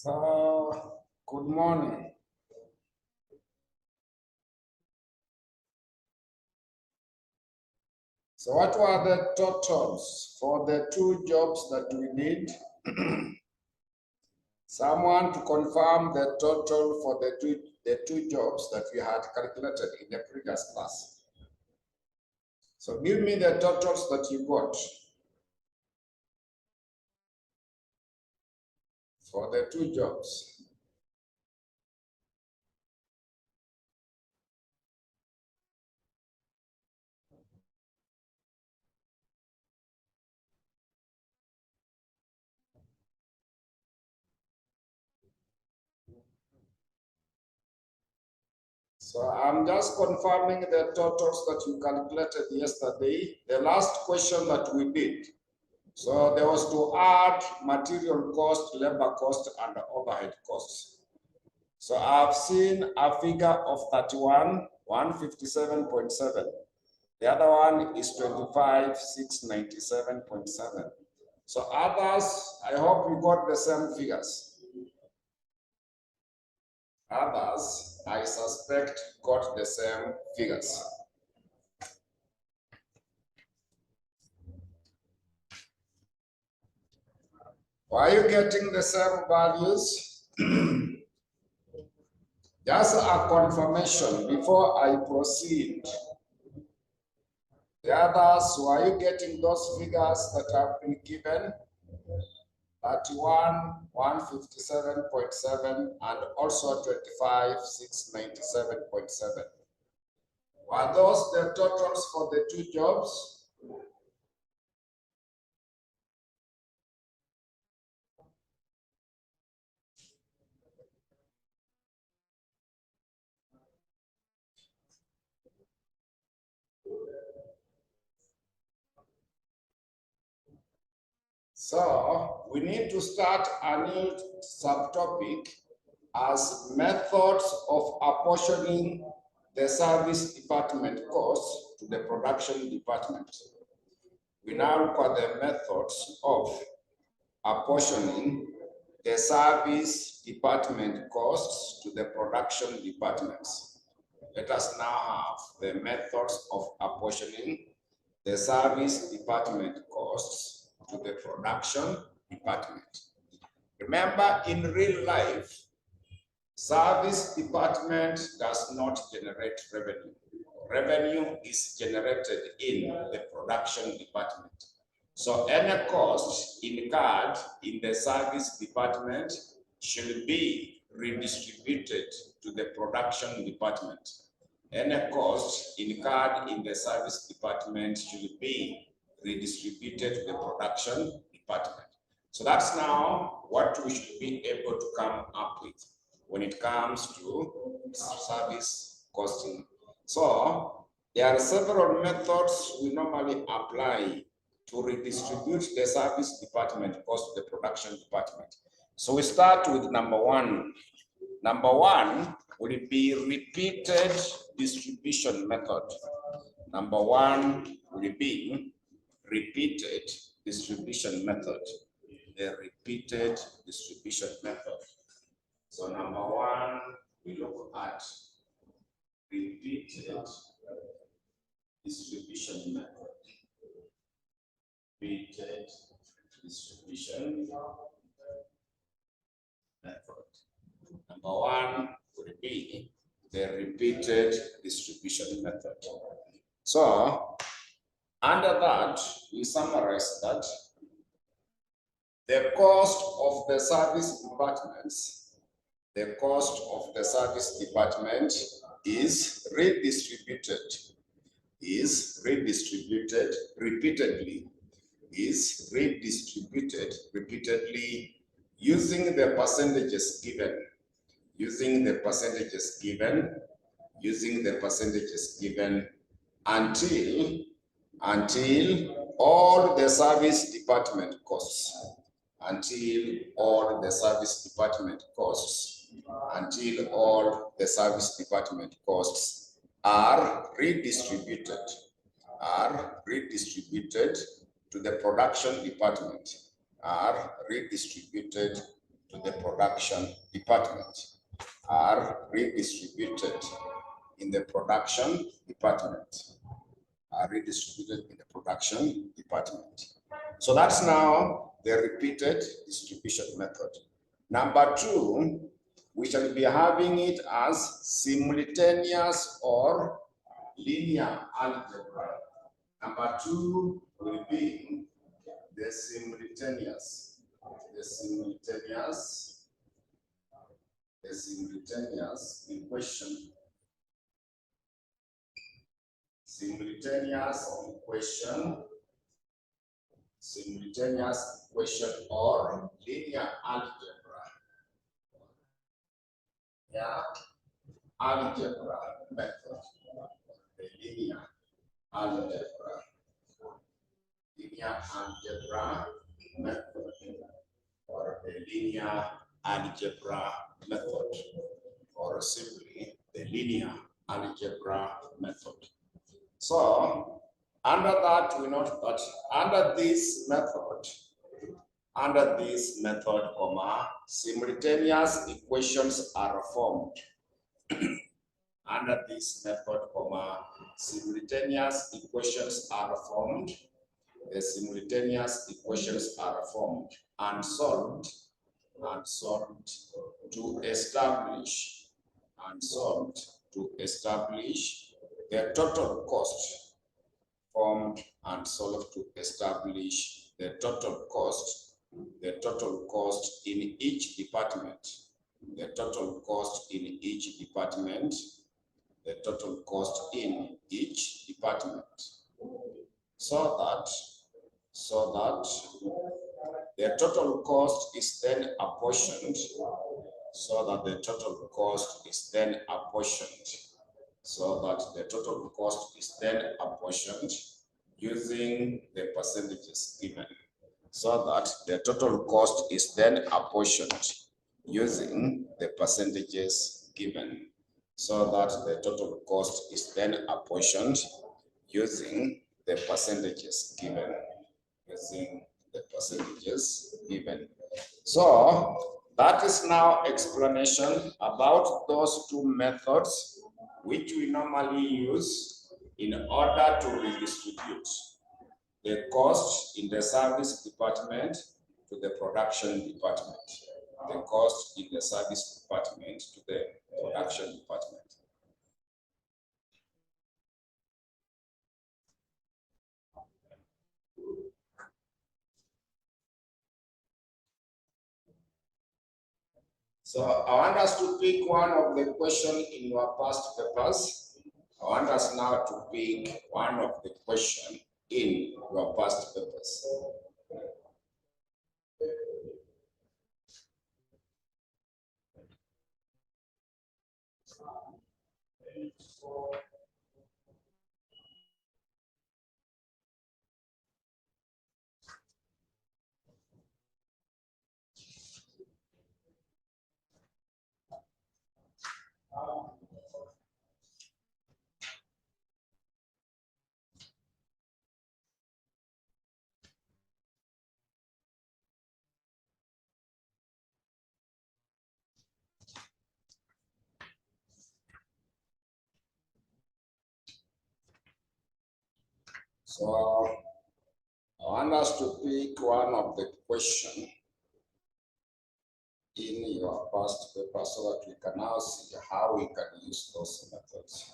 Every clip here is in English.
So, good morning. So what were the totals for the two jobs that we did? Someone to confirm the total for the two jobs that we had calculated in the previous class. So give me the totals that you got for the two jobs. So I'm just confirming the totals that you calculated yesterday, the last question that we did. So there was to add material cost, labor cost, and overhead costs. So I've seen a figure of 31, 157.7. The other one is 25, 697.7. So others, I hope you got the same figures. Others, I suspect, got the same figures. Why are you getting the same values? Just a confirmation before I proceed. The others, were you getting those figures that have been given? 31, 157.7, and also 25, 697.7. Were those the totals for the two jobs? So we need to start a new subtopic as methods of apportioning the service department costs to the production department. We now look at the methods of apportioning the service department costs to the production departments. Let us now have the methods of apportioning the service department costs to the production department. Remember, in real life, service department does not generate revenue. Revenue is generated in the production department. So any cost incurred in the service department should be redistributed to the production department. Any cost incurred in the service department should be redistributed to the production department. So that's now what we should be able to come up with when it comes to service costing. So there are several methods we normally apply to redistribute the service department cost to the production department. So we start with number one. Number one will be repeated distribution method. Number one will be repeated distribution method. The repeated distribution method. So number one, we look at repeated distribution method. Repeated distribution method. Number one would be the repeated distribution method. So under that, we summarize that the cost of the service departments, the cost of the service department is redistributed repeatedly using the percentages given until all the service department costs are redistributed to the production department, to the production department are redistributed in the production department. So that's now the repeated distribution method. Number two, we shall be having it as simultaneous or linear algebra. Number two will be the simultaneous equation. Simultaneous equation or linear algebra. Yeah, algebra method. The linear algebra method, or the linear algebra method, or simply the linear algebra method. So under that, we note that under this method, simultaneous equations are formed. Under this method, simultaneous equations are formed. The simultaneous equations are formed and solved to establish the total cost, formed and solved to establish the total cost in each department, so that the total cost is then apportioned, using the percentages given. So that is now explanation about those two methods which we normally use in order to redistribute the cost in the service department to the production department. So I want us to pick one of the questions in your past papers. I want us now to pick one of the questions in your past papers. So I want us to pick one of the questions in your past paper so that we can now see how we can use those methods.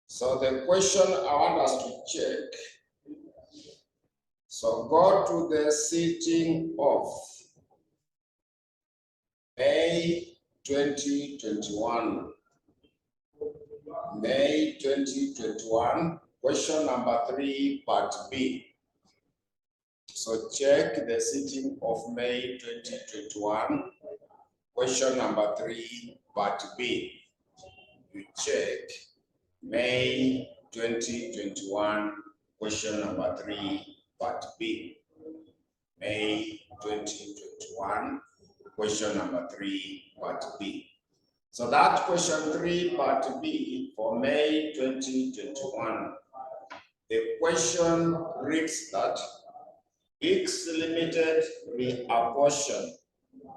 So the question I want us to check. So go to the sitting of May 2021. May 2021, question number 3, part B. So check the sitting of May 2021, question number 3, part B. You check May 2021, question number 3, part B. May 2021, question number 3, part B. So that question 3, part B for May 2021, the question reads that X Limited reapportion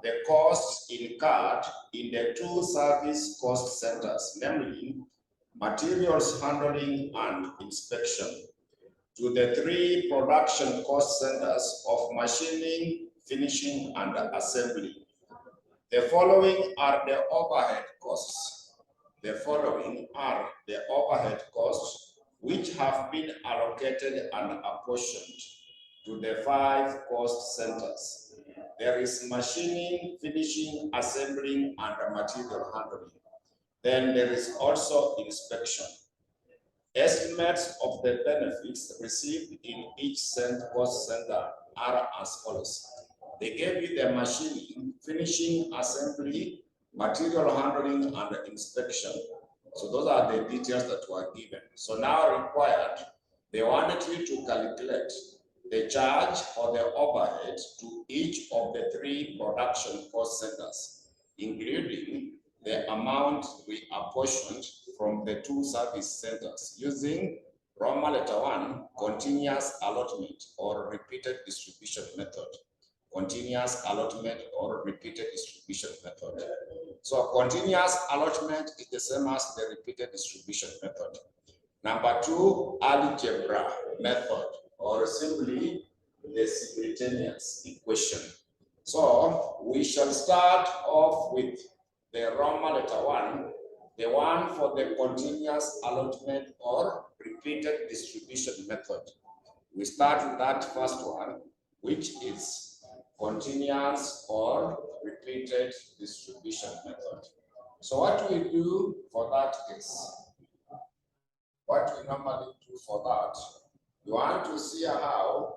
the costs incurred in the two service cost centers, namely materials handling and inspection, to the three production cost centers of machining, finishing, and assembly. The following are the overhead costs. The following are the overhead costs which have been allocated and apportioned to the five cost centers. There is machining, finishing, assembling, and material handling. Then there is also inspection. Estimates of the benefits received in each cost center are as follows. They gave you the machining, finishing, assembly, material handling, and inspection. So those are the details that were given. So now required, they wanted you to calculate the charge for the overhead to each of the three production cost centers, including the amount we apportioned from the two service centers using Roman letter 1, continuous allotment or repeated distribution method. Continuous allotment or repeated distribution method. So continuous allotment is the same as the repeated distribution method. Number 2, algebra method, or simply the simultaneous equation. So we shall start off with the Roman letter 1, the one for the continuous allotment or repeated distribution method. We start with that first one, which is continuous or repeated distribution method. So what we do for that is, what we normally do for that, you want to see how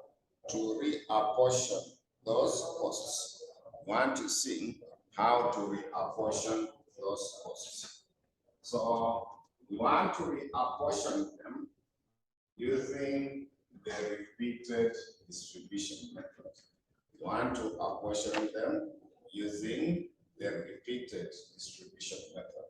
to reapportion those costs. You want to see how to reapportion those costs. So you want to reapportion them using the repeated distribution method. You want to apportion them using the repeated distribution method.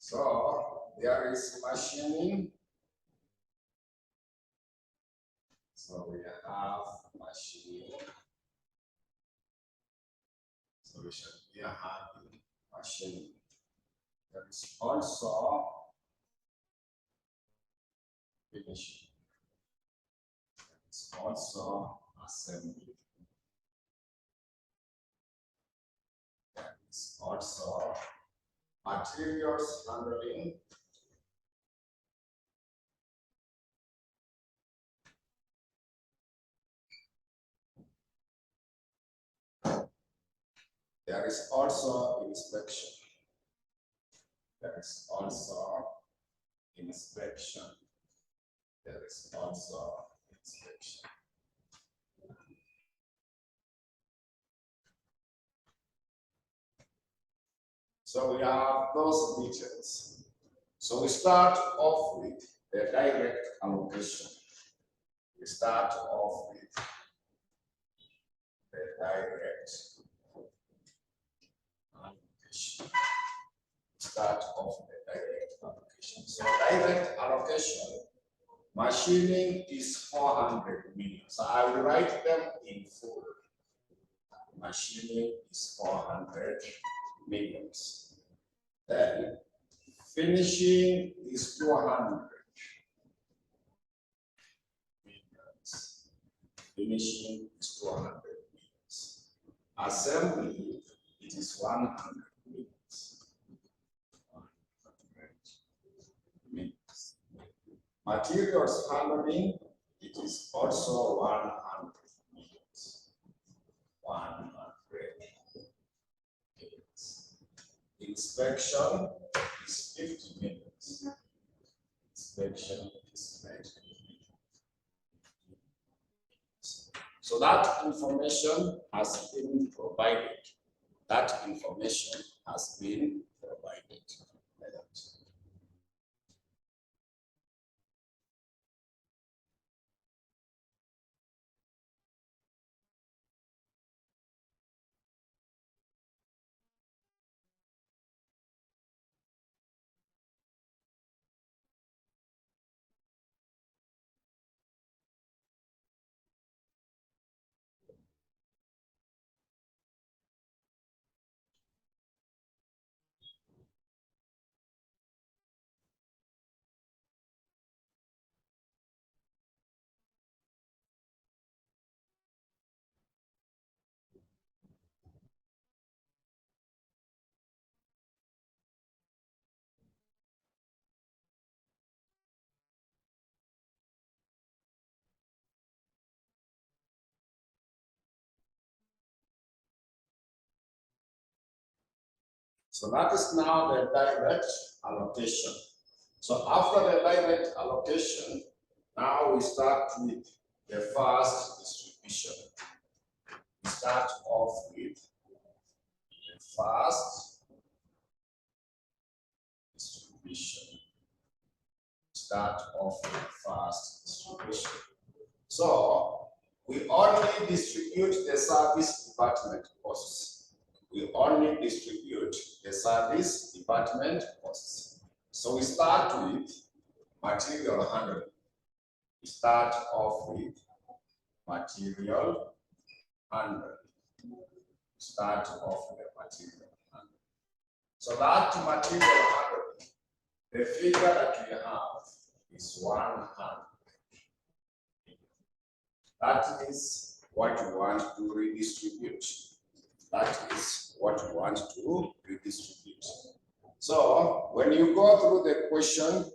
So there is machining. So we have machining. So we should be having machining. There is also finishing. There is also assembly. There is also materials handling. There is also inspection. There is also inspection. There is also inspection. So we have those details. So we start off with the direct allocation. We start off with the direct allocation. Start off with the direct allocation. So direct allocation, machining is 400 million. So I will write them in full. Machining is 400 millions. Then finishing is 200 millions. Finishing is 200 millions. Assembly, it is 100 millions. 100 Materials handling, it is also 100 millions. 100 millions. Inspection is 50 millions. Inspection is 90 millions. So that information has been provided. That information has been provided. So that is now the direct allocation. So after the direct allocation, now we start with the first distribution. We start off with the first distribution. Start off with the first distribution. So we only distribute the service department costs. We only distribute the service department costs. So we start with material handling. We start off with material handling. Start off with material handling. So that material handling, the figure that we have is 100. That is what you want to redistribute. That is what you want to redistribute. So when you go through the question,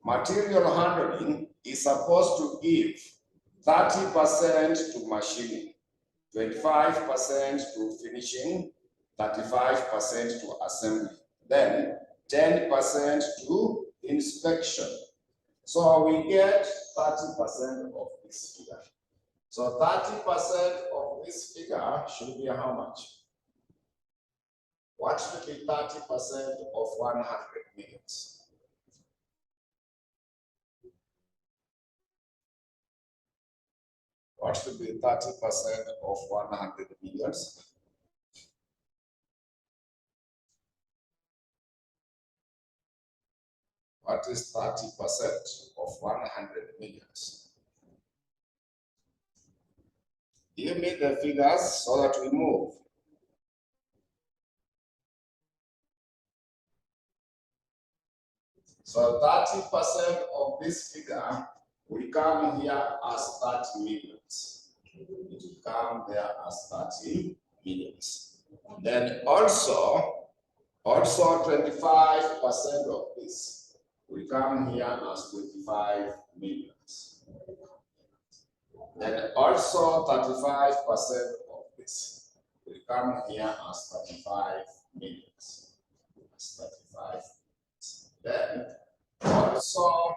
material handling is supposed to give 30% to machining, 25% to finishing, 35% to assembly, then 10% to inspection. So we get 30% of this figure. So 30% of this figure should be how much? What should be 30% of 100 millions? What should be 30% of 100 millions? What is 30% of 100 millions? Give me the figures so that we move. So 30% of this figure will come here as 30 millions. It will come there as 30 millions. Then also 25% of this will come here as 25 millions. Then also 35% of this will come here as 35 millions. As 35. Then also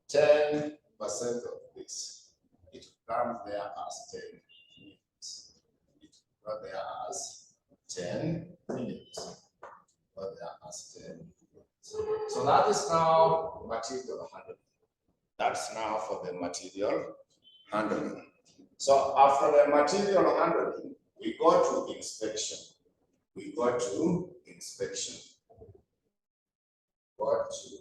10% of this, it will come there as 10 millions. It will go there as 10 millions. Go there as 10 millions. So that is now material handling. That's now for the material handling. So after the material handling, we go to inspection. We go to inspection. Go to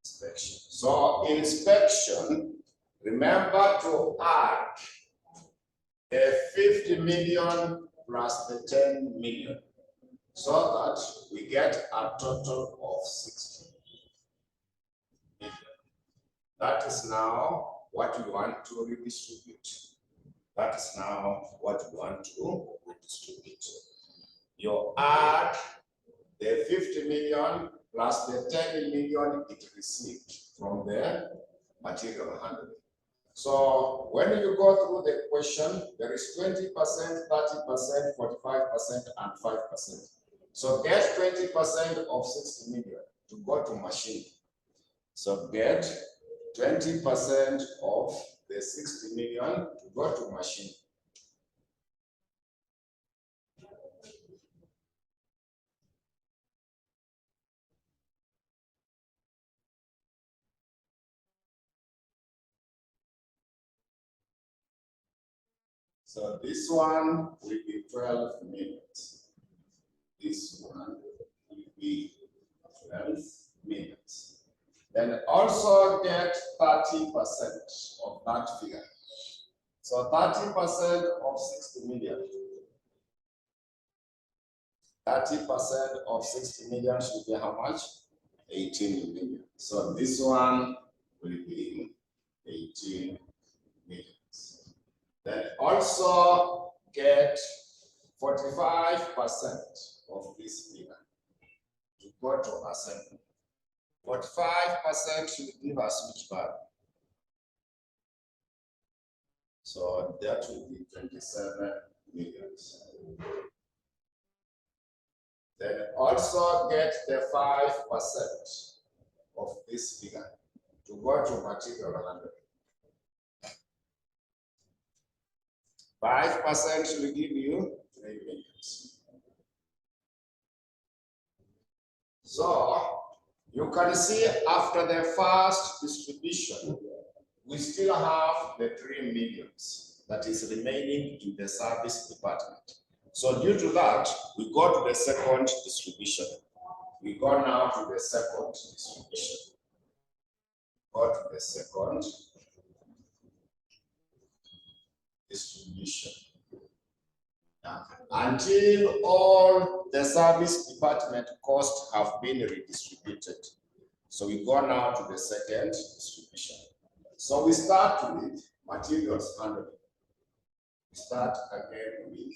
inspection. So inspection, remember to add the 50 million plus the 10 million so that we get a total of 60 million. That is now what we want to redistribute. That is now what we want to redistribute. You add the 50 million plus the 10 million it received from the material handling. So when you go through the question, there is 20%, 30%, 45%, and 5%. So get 20% of 60 million to go to machine. So get 20% of the 60 million to go to machine. So this one will be 12 minutes. This one will be 12 minutes. Then also get 30% of that figure. So 30% of 60 million. 30% of 60 million should be how much? 18 million. So this one will be 18 million. Then also get 45% of this figure to go to assembly. 45% should give us which value? So that will be 27 million. Then also get the 5% of this figure to go to material handling. 5% will give you 3 million. So you can see after the first distribution, we still have the 3 millions that is remaining in the service department. So due to that, we go to the second distribution. We go now to the second distribution. Go to the second distribution. Until all the service department costs have been redistributed. So we go now to the second distribution. So we start with materials handling. We start again with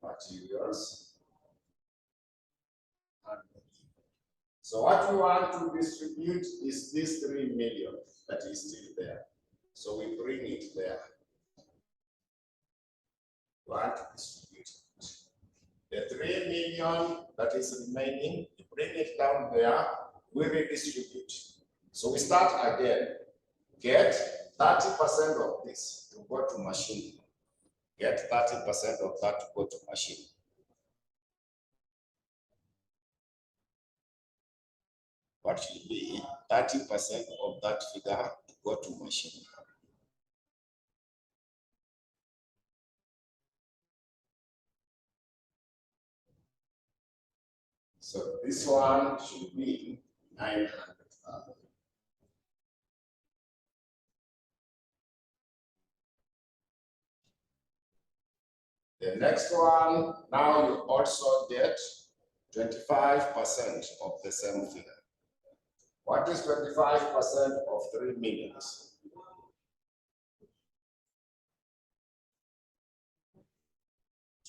materials handling. So what we want to distribute is this 3 million that is still there. So we bring it there. We want to distribute it. The 3 million that is remaining, we bring it down there, we redistribute. So we start again. Get 30% of this to go to machine. Get 30% of that to go to machine. What should be 30% of that figure to go to machine? So this one should be 900,000. The next one, now you also get 25% of the same figure. What is 25% of 3 millions?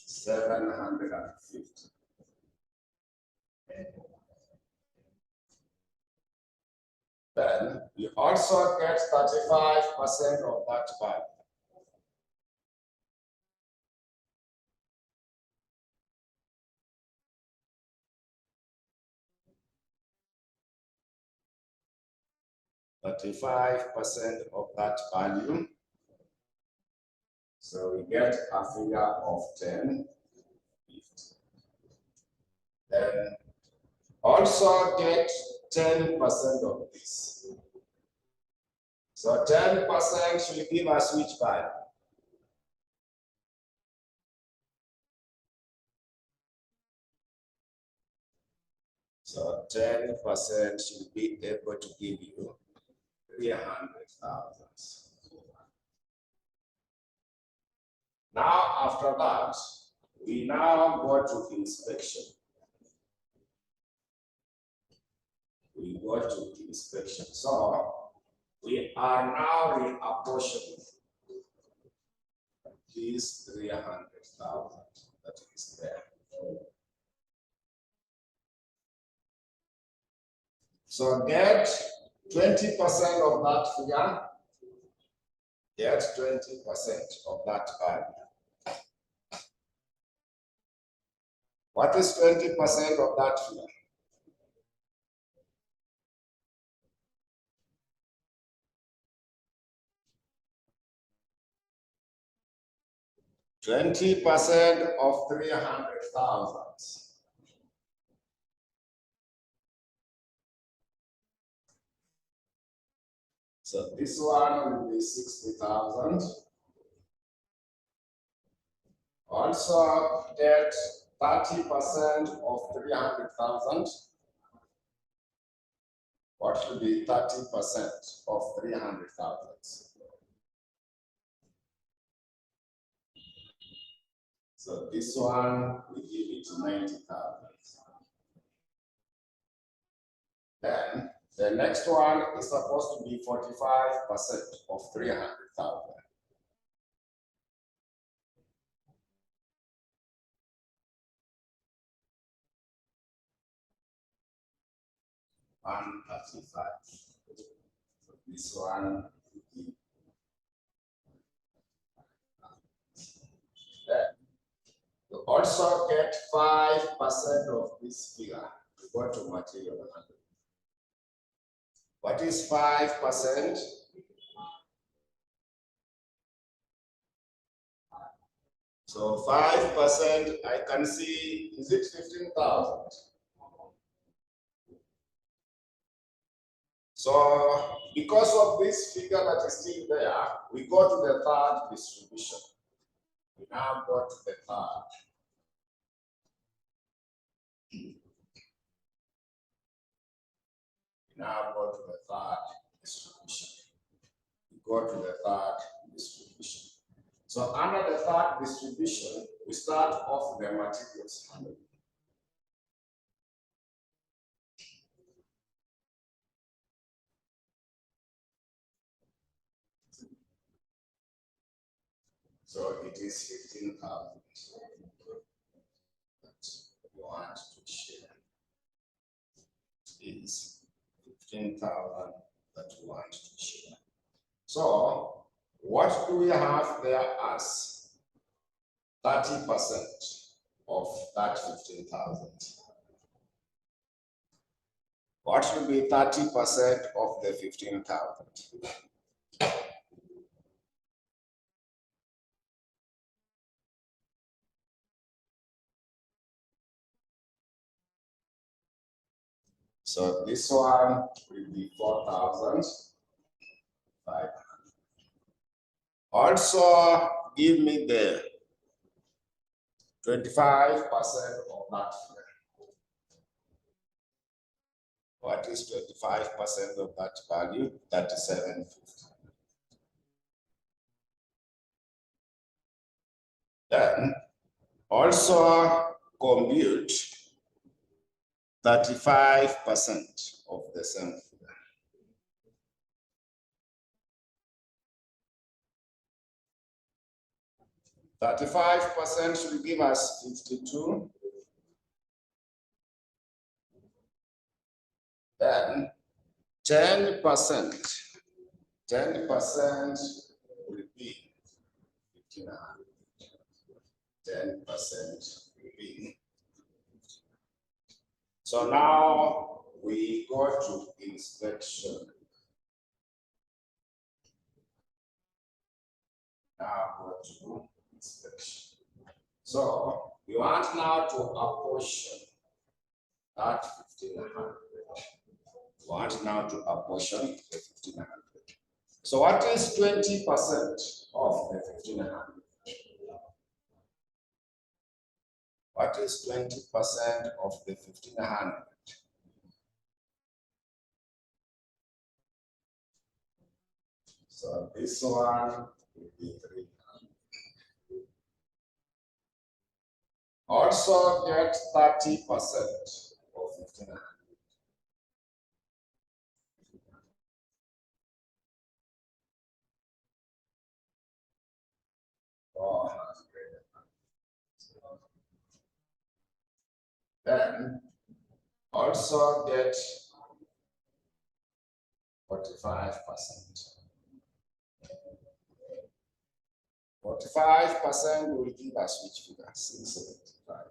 $750. Then you also get 35% of that value. $35% of that value. So we get a figure of 1050. Then also get 10% of this. So 10% should give us which value? So 10% should be able to give you 300,000. Now, after that, we now go to inspection. We go to inspection. So we are now reapportioning this 300,000 that is there. So get 20% of that figure. Get 20% of that value. What is 20% of that figure? 20% of 300,000. So this one will be 60,000. Also get 30% of 300,000. What should be 30% of 300,000? So this one, we give it 90,000. Then the next one is supposed to be 45% of 300,000. And 35. So this one, then you also get 5% of this figure. We go to material handling. What is 5%? So 5%, I can see, is it 15,000? So because of this figure that is still there, we go to the third distribution. We now go to the third. We now go to the third distribution. We go to the third distribution. So under the third distribution, we start off the materials handling. So it is 15,000 that you want to share. It is 15,000 that you want to share. So what do we have there as 30% of that 15,000? What should be 30% of the 15,000? So this one will be 4,500. Also, give me the 25% of that figure. What is 25% of that value? 3750. Then also compute 35% of the same figure. %35 should give us 52. Then 10% will be 1,500. 10% will be. So now we go to inspection. Now go to inspection. So we want now to apportion that 1,500. We want now to apportion the 1,500. So what is 20% of the 1,500? What is 20% of the 1,500? So this one will be 300. Also get 30% of 1,500. Then also get 45%. 45% will give us which figure? 675.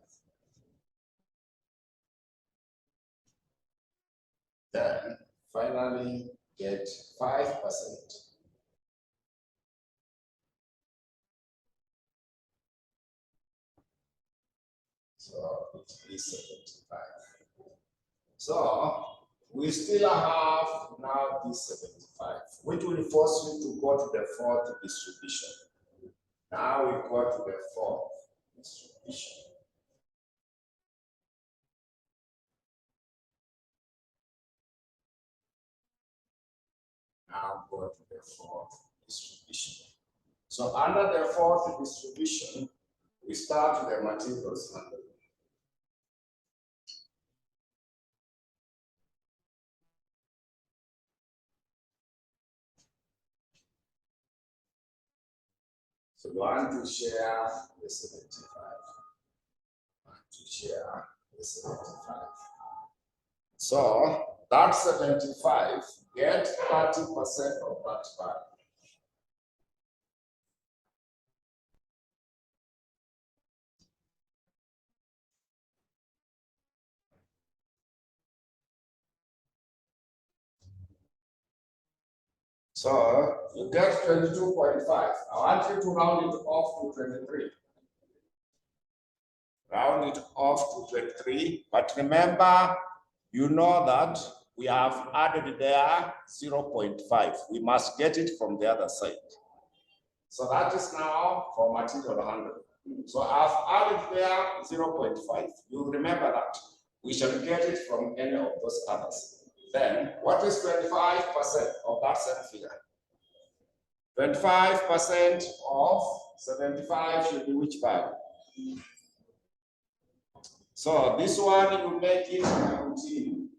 Then finally get 5%. So it is 75. So we still have now this 75, which will force you to go to the fourth distribution. Now we go to the fourth distribution. Now go to the fourth distribution. So under the fourth distribution, we start with the materials handling. So we want to share the 75. Want to share the 75. So that 75, get 30% of that value. So you get 22.5. I want you to round it off to 23. Round it off to 23. But remember, you know that we have added there 0.5. We must get it from the other side. So that is now for material handling. So I've added there 0.5. You remember that. We shall get it from any of those others. Then, what is 25% of that same figure? 25% of 75 should be which value? So this one, you make it 19.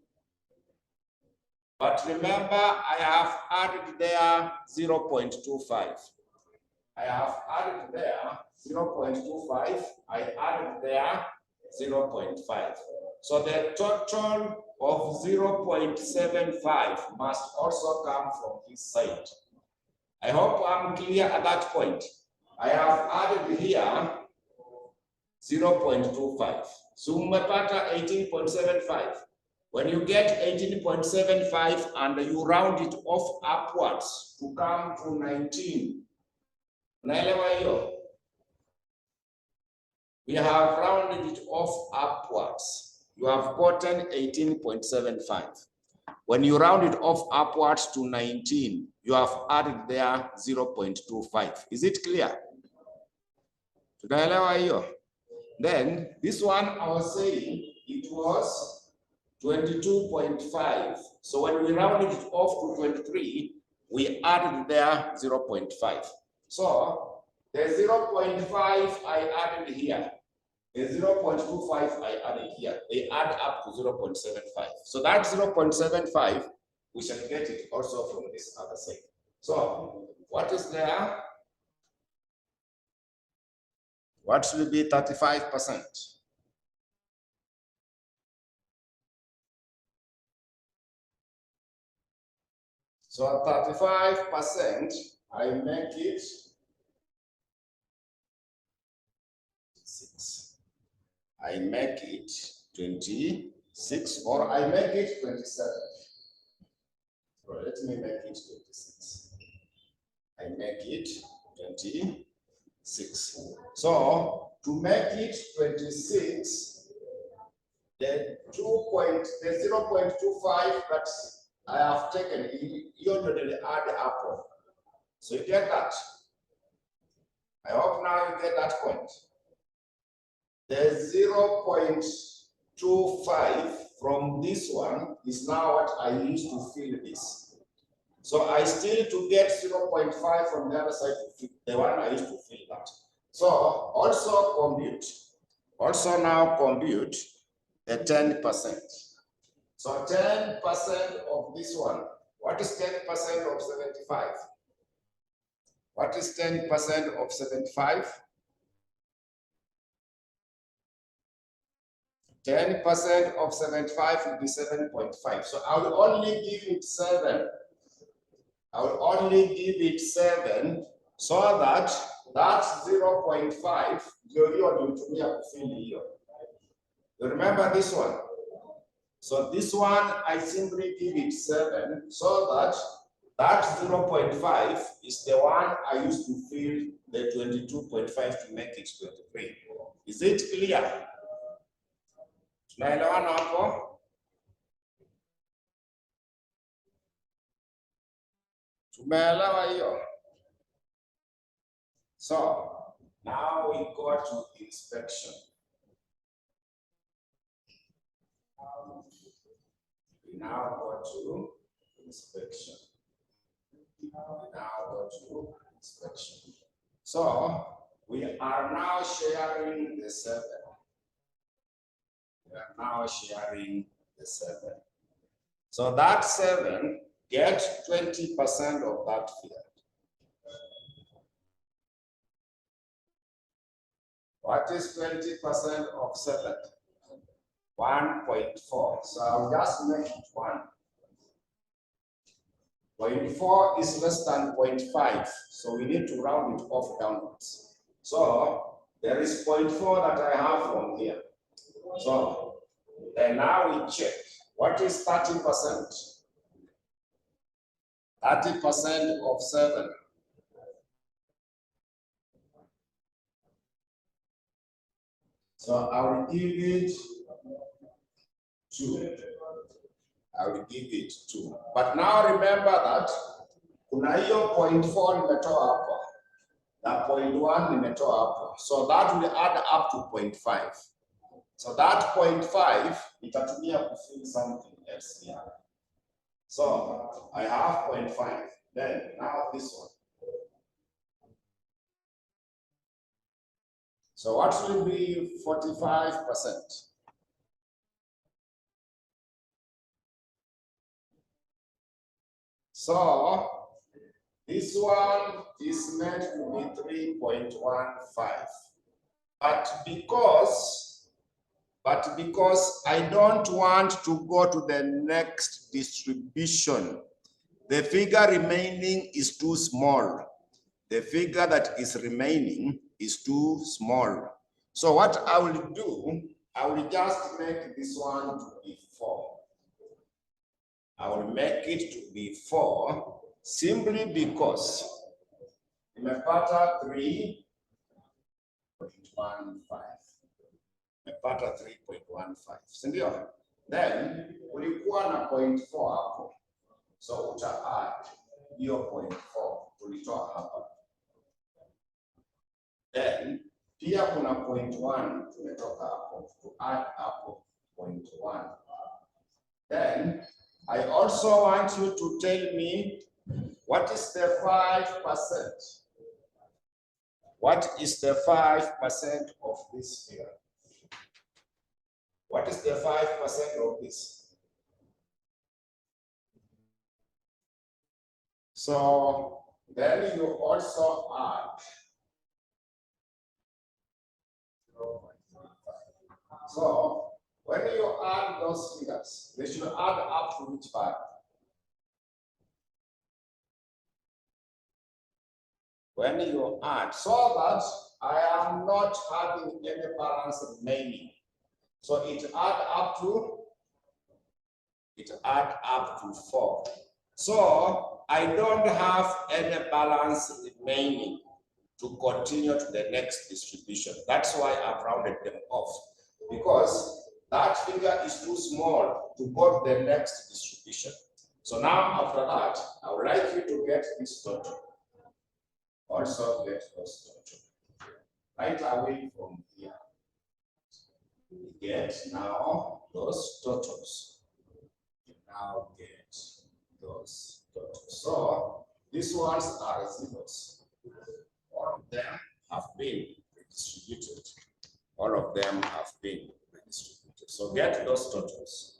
But remember, I have added there 0.25. I have added there 0.25. I added there 0.5. So the total of 0.75 must also come from this side. I hope I'm clear at that point. I have added here 0.25. So umepata 18.75. When you get 18.75 and you round it off upwards to come to 19. Unaelewa hiyo? We have rounded it off upwards. You have gotten 18.75. When you round it off upwards to 19, you have added there 0.25. Is it clear? Tunaelewa hiyo? Then this one I was saying it was 22.5. So when we rounded it off to 23, we added there 0.5. So the 0.5 I added here. The 0.25 I added here, they add up to 0.75. So that 0.75, we shall get it also from this other side. So what is there? What should be 35%? So 35%, I make it 6. I make it 26, or I make it 27. So let me make it 26. I make it 26. So to make it 26, the 0.25 that I have taken, you already add up. So you get that. I hope now you get that point. The 0.25 from this one is now what I use to fill this. So I still to get 0.5 from the other side, the one I used to fill that. So also compute. Also now compute the 10%. So 10% of this one. What is 10% of 75? What is 10% of 75? 10% of 75 will be 7.5. So I will only give it 7 I will only give it 7 so that that 0.5 ndio hiyo nilitumia kufili hiyo. You remember this one? So this one I simply give it 7 so that that 0.5 is the one I used to fill the 22.5 to make it 23. Is it clear? Tunaelewana hapo? Tumeelewa hiyo? So now we go to inspection. We now go to inspection. We now go to inspection. So we are now sharing the 7. We are now sharing the 7. So that 7 get 20% of that field. What is 20% of 7? 1.4. So I'll just make it 1. 0.4 is less than 0.5. So we need to round it off downwards. So there is 0.4 that I have from here. So then now we check. What is 30%? 30% of 7. So I will give it 2. I will give it 2. But now remember that kuna hiyo 0.4 nimetoa hapo na 0.1 nimetoa hapo. So that will add up to 0.5. So that 0.5 itatumia kufill something else here. So I have 0.5. Then now this one. So what will be 45%? So this one is meant to be 3.15. But because I don't want to go to the next distribution, the figure remaining is too small. The figure that is remaining is too small. So what I will do, I will just make this one to be 4. I will make it to be 4 simply because nimepata 3.15. Nimepata 3.15. Sindio? Then kulikuwa na 0.4 hapo. So uta add hiyo 0.4 tulitoa hapa. Then pia kuna 0.1 tumetoka hapo to add hapo 0.1. Then I also want you to tell me what is the 5%? What is the 5% of this here? What is the 5% of this? So then you also add. So when you add those figures, they should add up to which part? When you add, so that I am not having any balance remaining. So it add up to 4. So I don't have any balance remaining to continue to the next distribution. That's why I've rounded them off, because that figure is too small to go to the next distribution. So now after that, I would like you to get this total. Also get those total. Right away from here. We get now those totals. You now get those totals. So these ones are zeros. All of them have been redistributed. All of them have been redistributed. So get those totals.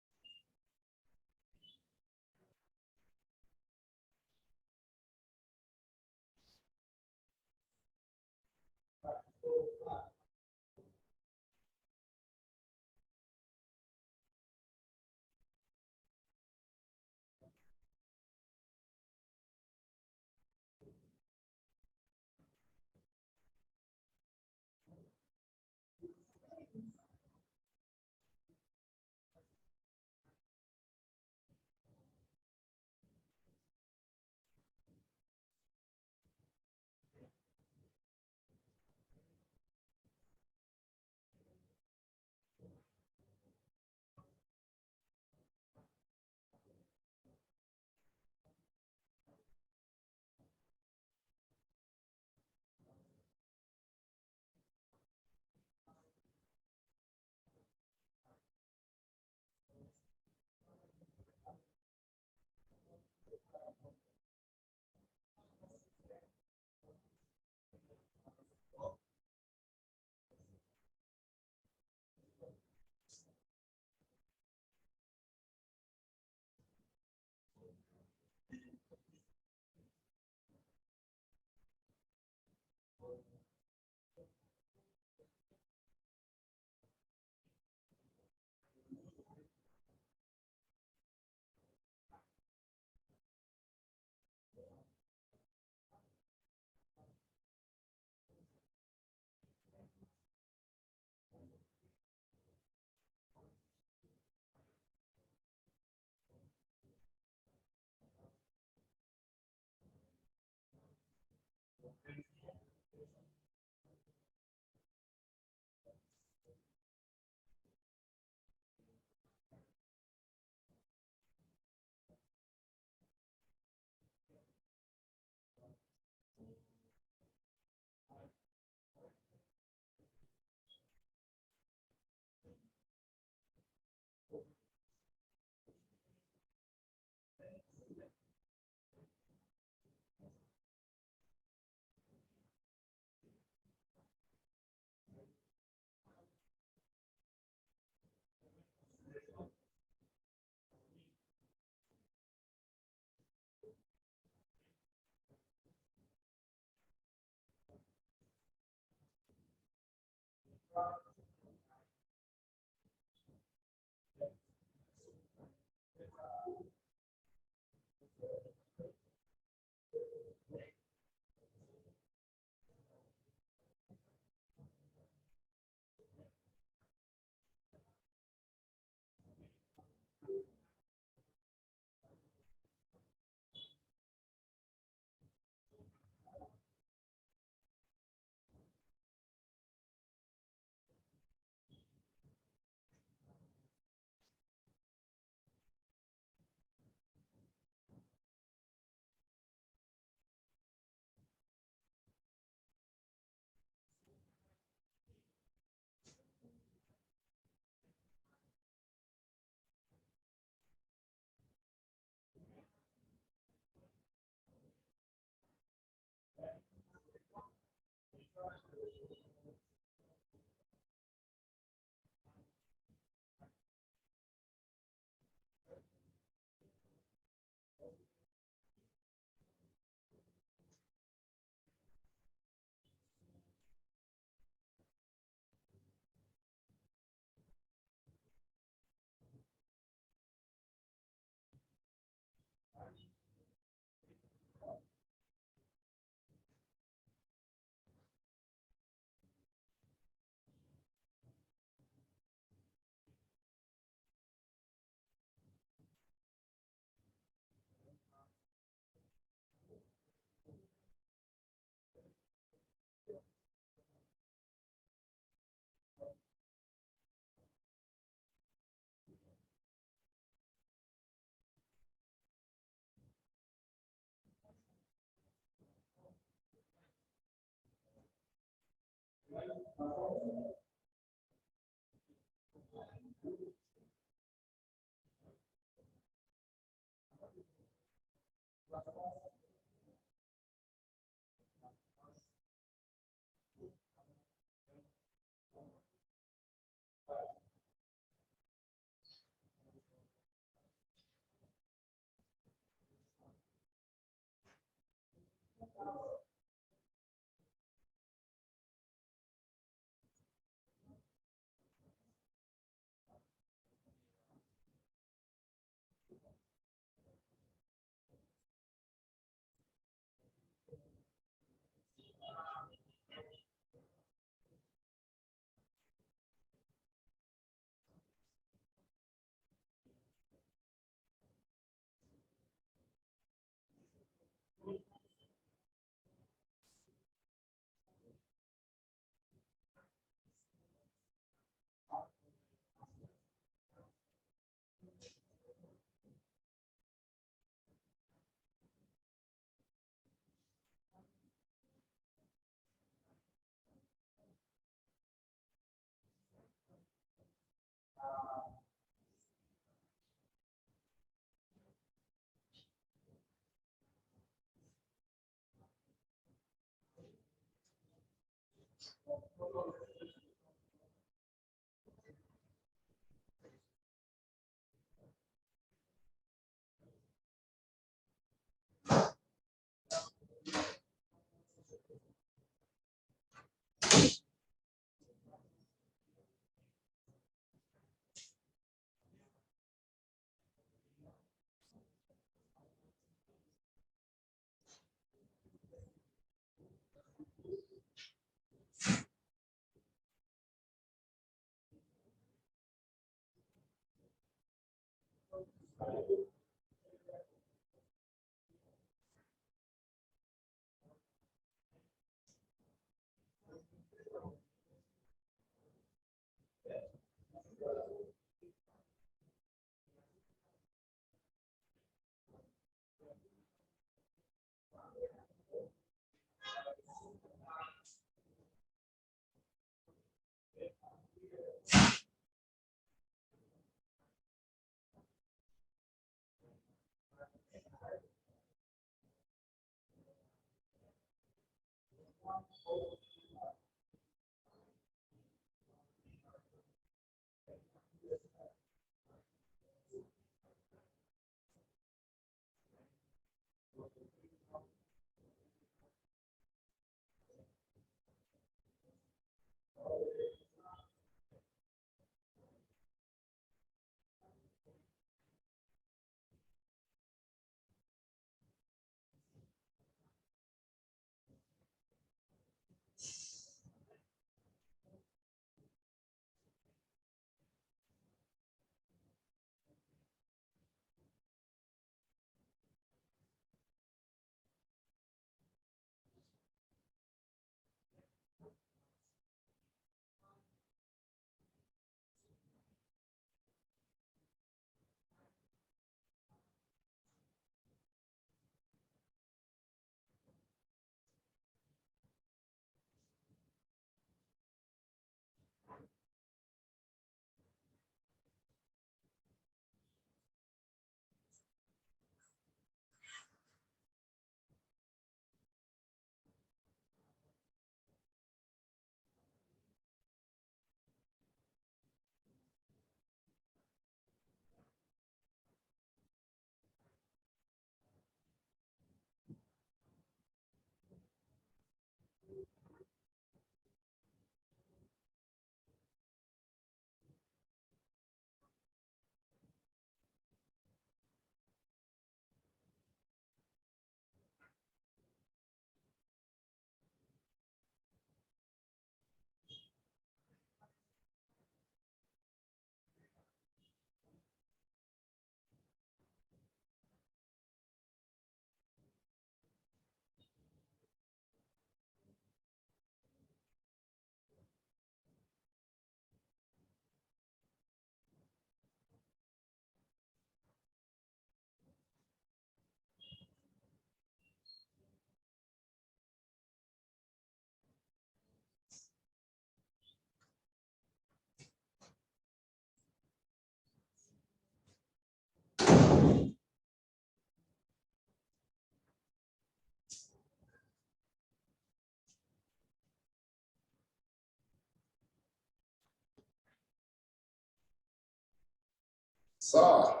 So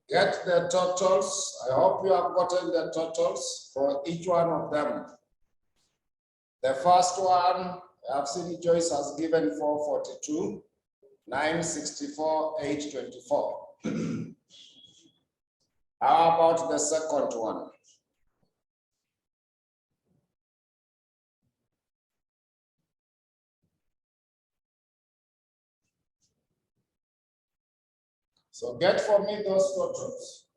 get the totals. I hope you have gotten the totals for each one of them. The first one, I've seen Joyce has given 442, 964, 824. How about the second one? So get for me those totals.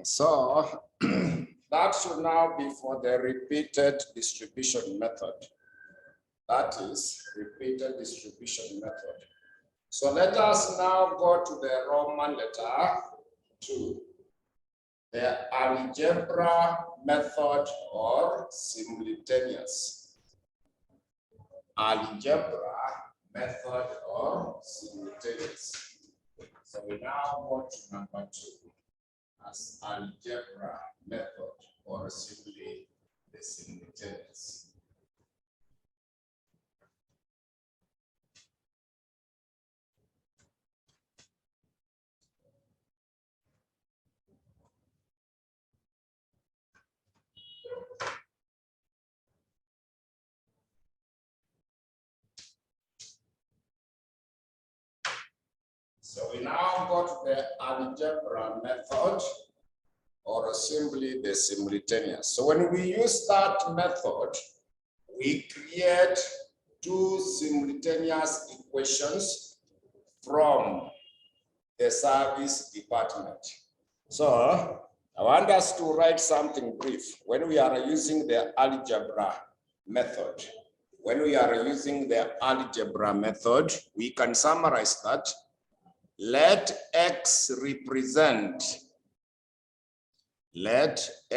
So that should now be for the repeated distribution method. That is repeated distribution method. So let us now go to the Roman letter 2. the algebra method or simultaneous. Algebra method or simultaneous. So we now go to number 2 as algebra method or simply the simultaneous. So we now go to the algebra method or simply the simultaneous. So when we use that method, we create two simultaneous equations from the service department. So I want us to write something brief when we are using the algebra method. When we are using the algebra method, we can summarize that. Let X represent material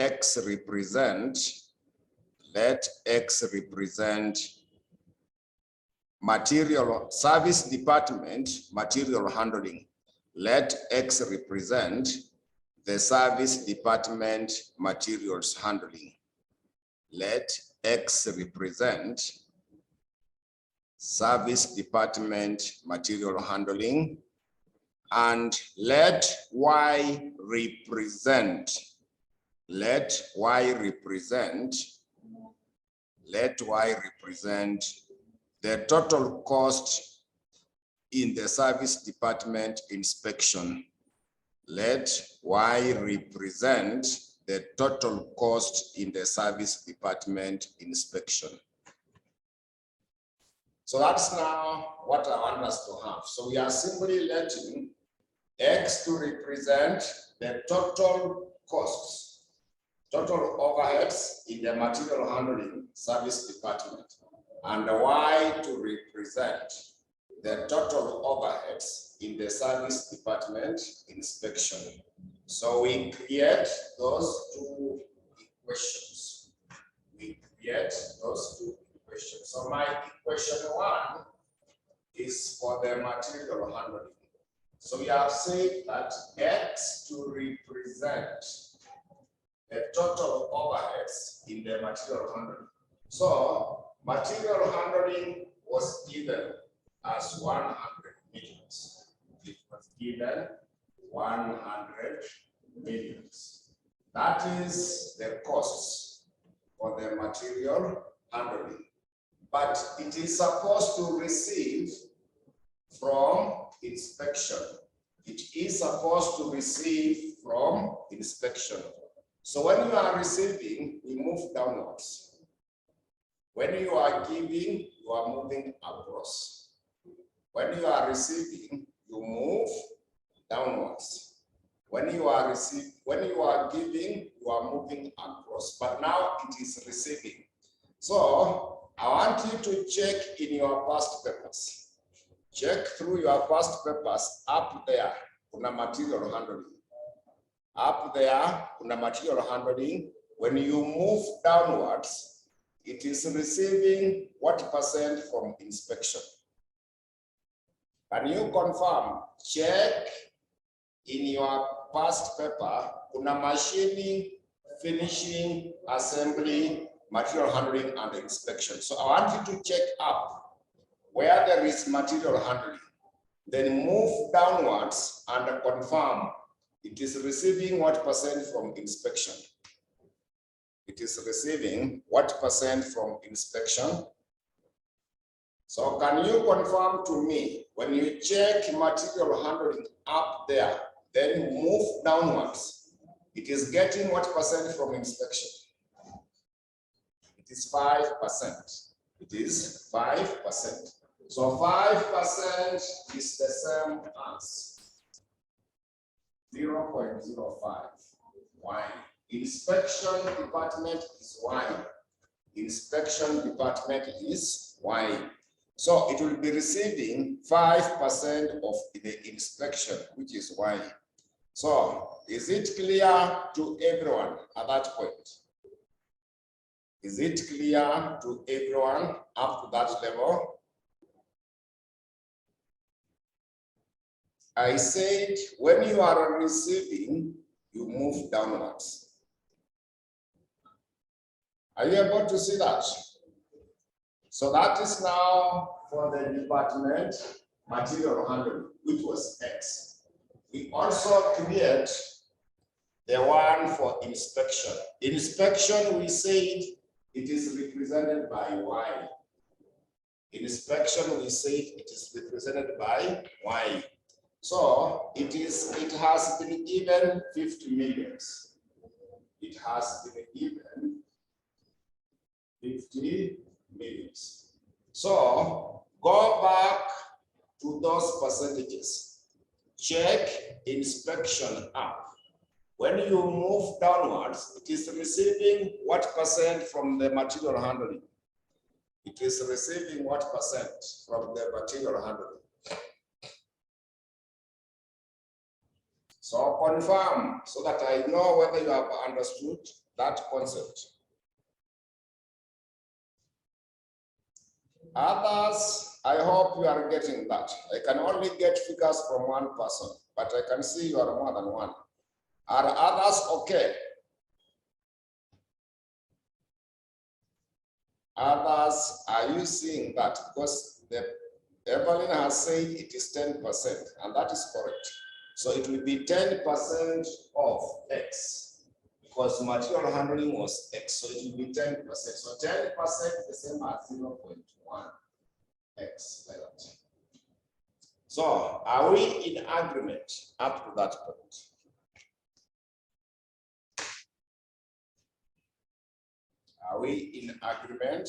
service department, material handling. Let X represent the service department materials handling. Let X represent service department material handling, and let Y represent the total cost in the service department inspection. Let Y represent the total cost in the service department inspection. So that's now what I want us to have. So we are simply letting X to represent the total costs, total overheads in the material handling service department, and Y to represent the total overheads in the service department inspection. So we create those two equations. So my equation 1 is for the material handling. So we have said that X to represent the total overheads in the material handling. So material handling was given as 100 millions. It was given 100 millions. That is the costs for the material handling. But it is supposed to receive from inspection. It is supposed to receive from inspection. So when you are receiving, we move downwards. When you are giving, you are moving across. When you are receiving, you move downwards. When you are giving, you are moving across. But now it is receiving. So I want you to check in your past papers. Check through your past papers. Up there, kuna material handling. Up there, kuna material handling. When you move downwards, it is receiving what percent from inspection? Can you confirm? Check in your past paper, kuna machining, finishing, assembly, material handling, and inspection. So I want you to check up where there is material handling, then move downwards and confirm it is receiving what percent from inspection. It is receiving what percent from inspection. So can you confirm to me, when you check material handling up there, then move downwards, it is getting what percent from inspection? It is 5%. It is 5%. So 5% is the same as 0.05. Why? Inspection department is Y. Inspection department is Y. So it will be receiving 5% of the inspection, which is Y. So, is it clear to everyone at that point? Is it clear to everyone up to that level? I said, when you are receiving, you move downwards. Are you able to see that? So that is now for the department material handling, which was X. We also create the one for inspection. Inspection, we said it is represented by Y. Inspection, we said it is represented by Y. So it has been given 50 millions. It has been given 50 millions. So go back to those percentages. Check inspection up. When you move downwards, it is receiving what percent from the material handling? It is receiving what percent from the material handling? So confirm so that I know whether you have understood that concept. Others, I hope you are getting that. I can only get figures from one person, but I can see you are more than one. Are others okay? Others, are you seeing that? Because Evelyn has said it is 10%, and that is correct. So it will be 10% of X, because material handling was X, so it will be 10%. So 10% is the same as 0.1 X, like that. So are we in agreement up to that point? Are we in agreement?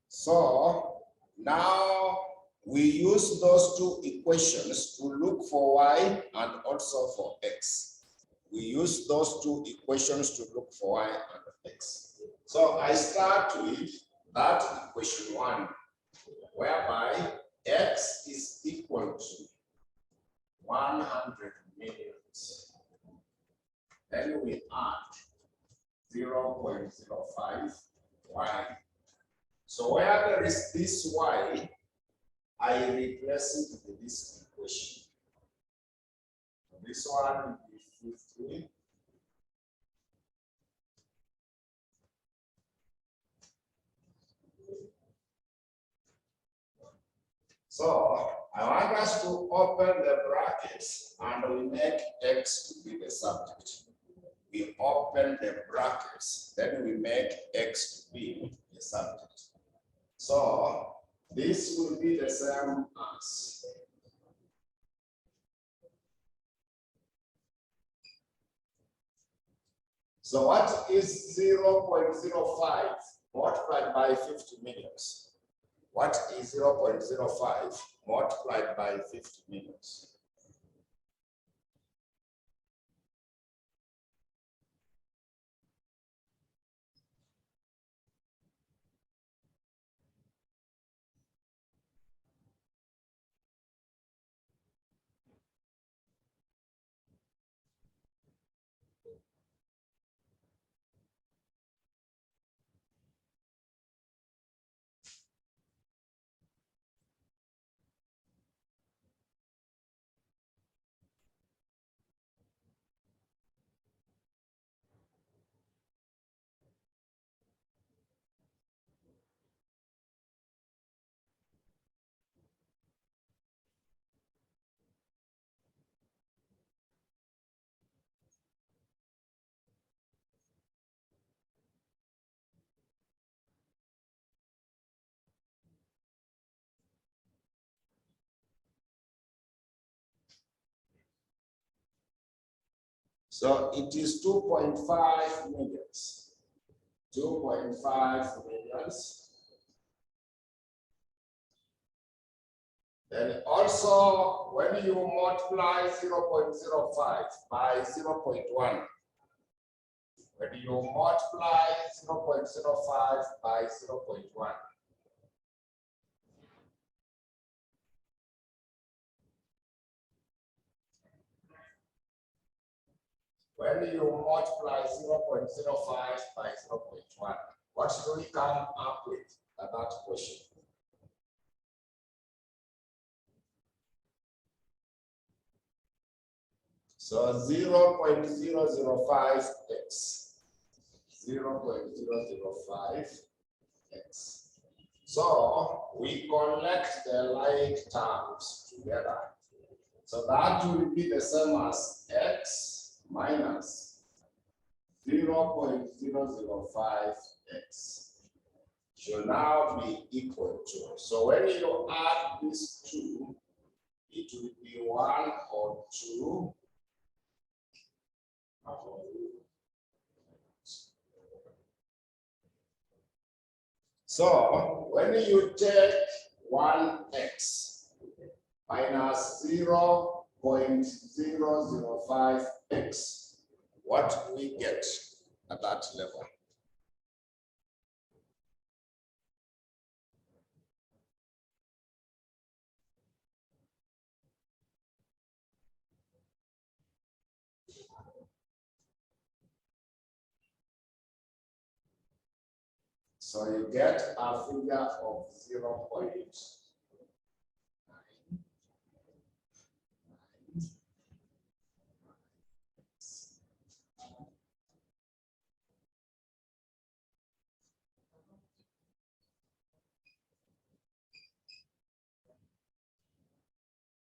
So now we use those two equations to look for Y and also for X. We use those two equations to look for Y and X. So I start with that equation 1, whereby X is equal to 100 millions. Then we add 0.05 Y. So where there is this Y, I replace it with this equation. So this one will be 50. So I want us to open the brackets and we make X to be the subject. We open the brackets, then we make X to be the subject. So this will be the same as so what is 0.05 multiplied by 50 millions? What is 0.05 multiplied by 50 millions? So it is 2.5 millions. 2.5 millions. Then also, when you multiply 0.05 by 0.1, when you multiply 0.05 by 0.1, when you multiply 0.05 by 0.1, what should we come up with at that question? So 0.005x. 0.005x. So we connect the like terms together. So that will be the same as x minus 0.005x should now be equal to. So when you add these two, it will be 1 or 2. So when you take 1x minus 0.005x, what do we get at that level? So you get a figure of 0.9.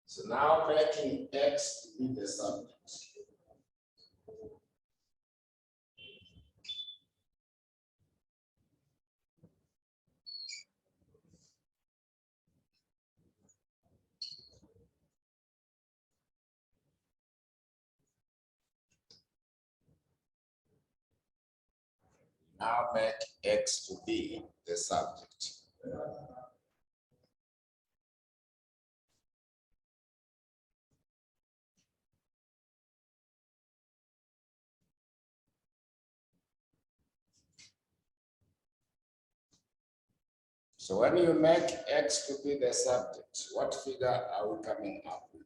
So now making x to be the subject. Now make x to be the subject. So when you make x to be the subject, what figure are we coming up with?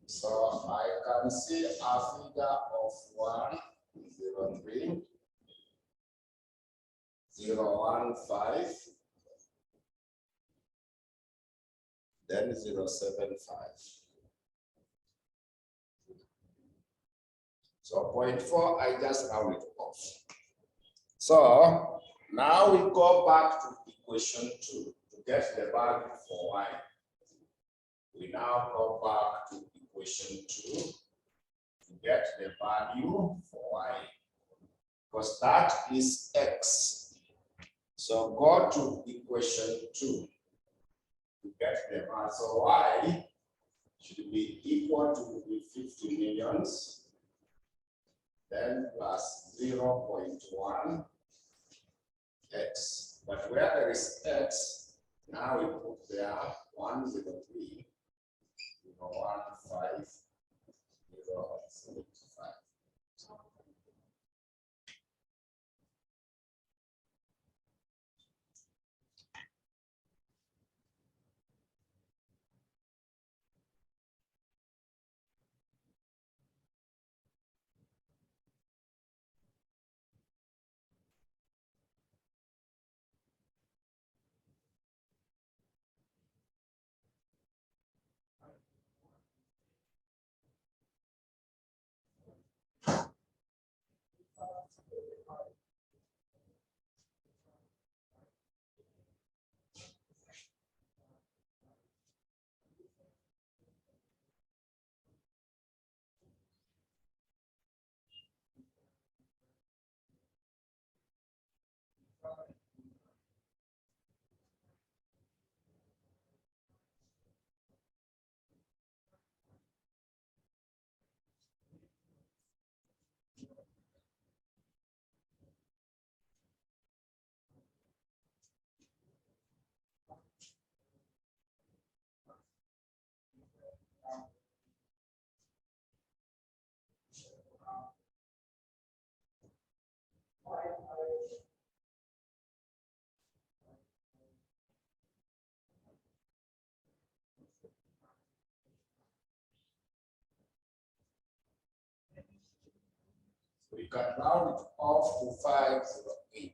So I can see a figure of 103, 015, then 075. So 0.4, I just round it off. So now we go back to equation 2 to get the value for y. We now go back to equation 2 to get the value for y, because that is x. So go to equation 2 to get the value. So y should be equal to 50 millions, then plus 0.1 x. But where there is x, now we put there 103, 015, 075. we can round it off to 508.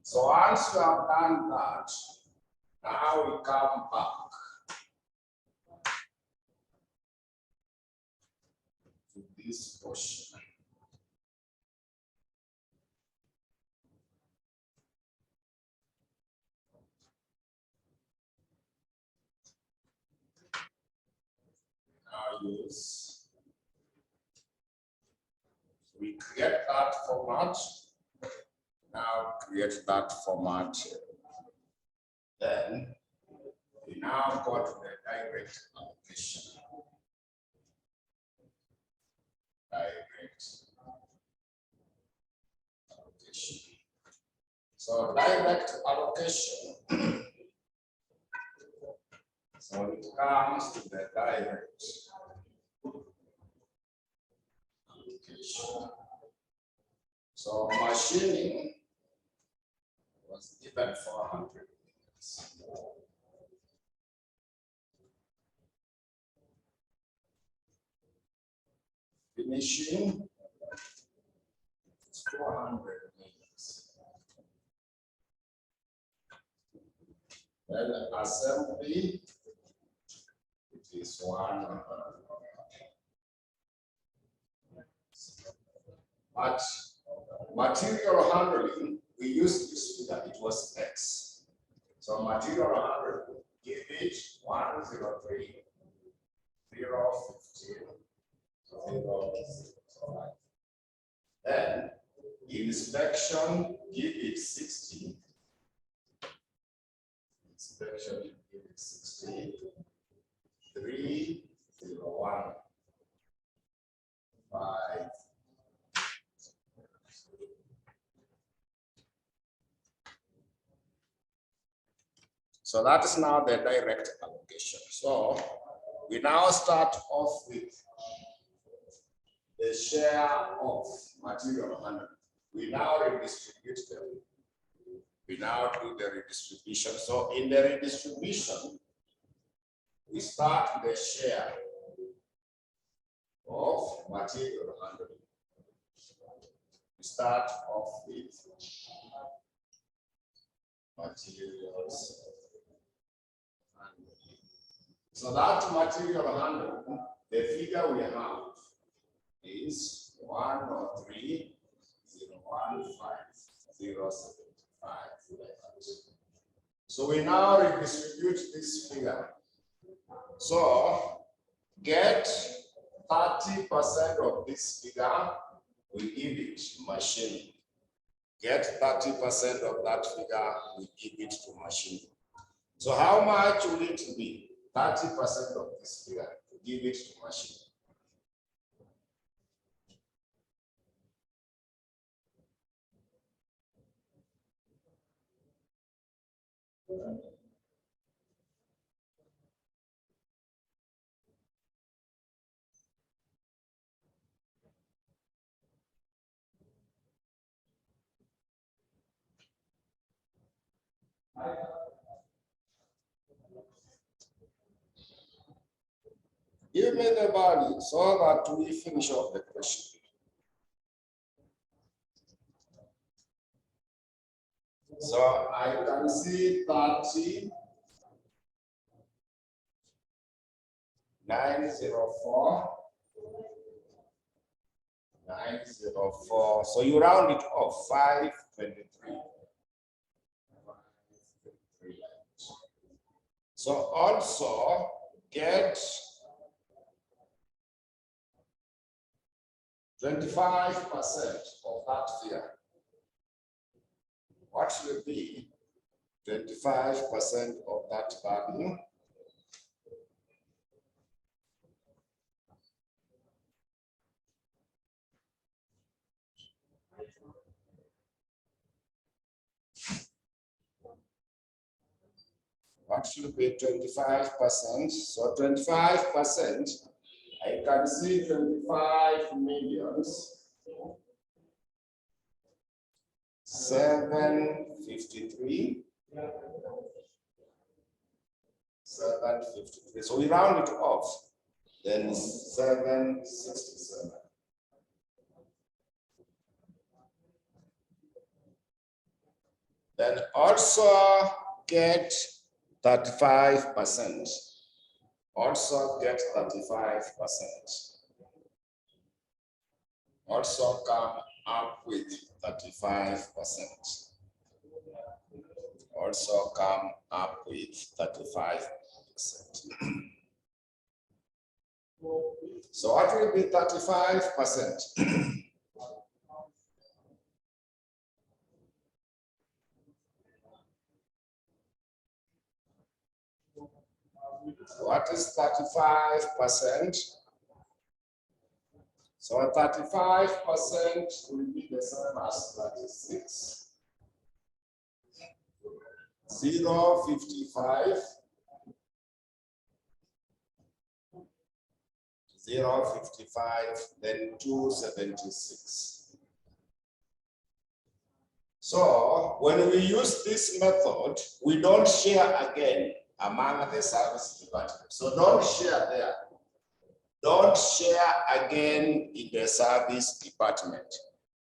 So once you have done that, now we come back to this portion. Now use, we create that format. Now create that format. Then we now go to the direct allocation. Direct allocation. So direct allocation. So it comes to the direct allocation. So machining was given 400 units. Finishing is 400 units. Then assembly, it is 100. But material handling, we used this figure, it was X. So material handling, give it 103, 0, 15, 0, 5. Then inspection, give it 60. Inspection, give it 60. 3, 0, 1, 5. So that is now the direct allocation. So we now start off with the share of material handling. We now redistribute them. We now do the redistribution. So in the redistribution, we start the share of material handling. We start off with materials. So that material handling, the figure we have is 103, 015, 075. So we now redistribute this figure. So get 30% of this figure, we give it machining. Get 30% of that figure, we give it to machining. So how much will it be? 30% of this figure, to give it to machining. Give me the value so that we finish off the question. So I can see 30, 904, 904. So you round it off, 523. So also get 25% of that figure. What should be 25% of that value? What should be 25%? So 25%, I can see 25 millions. 753. 753. So we round it off. then 767. Then also get 35%. Also get 35%. Also come up with 35%. Also come up with 35%. So what will be 35%? What is 35%? So 35% will be the same as 36. 0.55. 0.55, then 276. So when we use this method, we don't share again among the service department. So don't share there. Don't share again in the service department.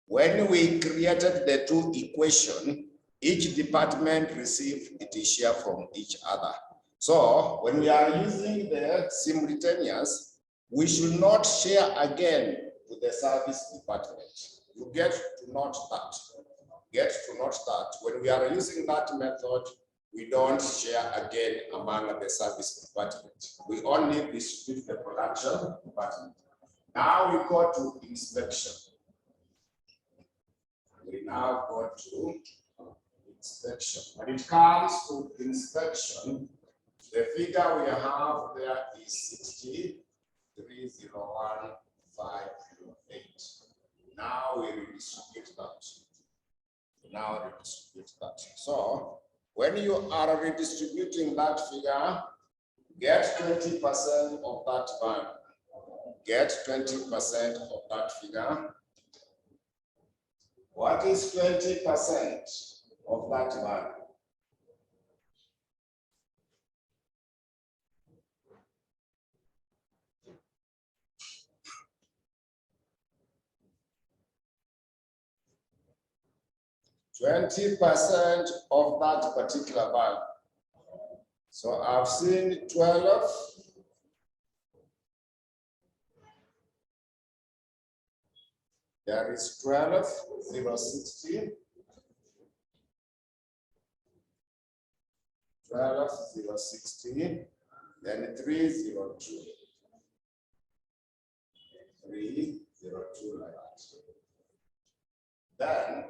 When we created the two equations, each department received its share from each other. So when we are using the simultaneous, we should not share again to the service department. You get to note that. Get to note that when we are using that method, we don't share again among the service department. We only distribute the production department. Now we go to inspection. We now go to inspection. When it comes to inspection, the figure we have there is 63,01508. Now we redistribute that. So when you are redistributing that figure, get 20% of that value. Get 20% of that figure. What is 20% of that value? %20% of that particular value. So I've seen 12. There is 12,060. 12,060. Then 302. 302 like that. Then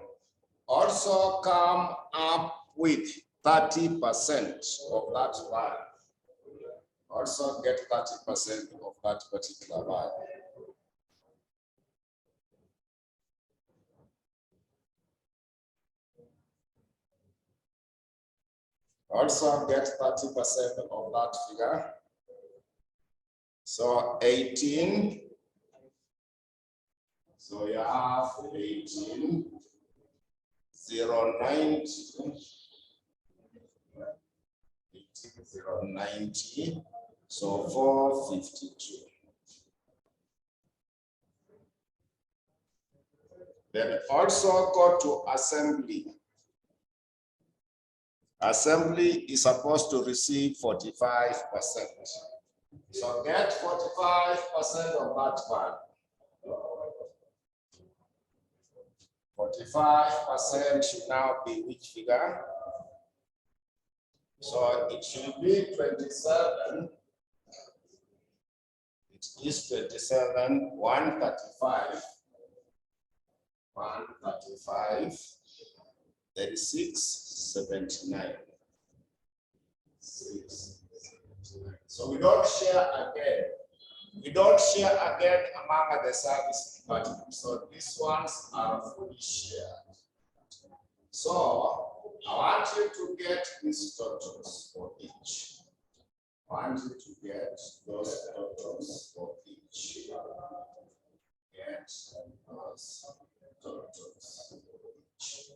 also come up with 30% of that value. Also get 30% of that particular value. Also get 30% of that figure. So 18. So you have 18. 090. 090. So 452. Then also go to assembly. Assembly is supposed to receive 45%. So get 45% of that value. 45% should now be which figure? So it should be 27. It is 27, 135. 135. 3679. 679. So we don't share again. We don't share again among the service department. So these ones are fully shared. So I want you to get these totals for each. I want you to get those totals for each. Get those totals for each.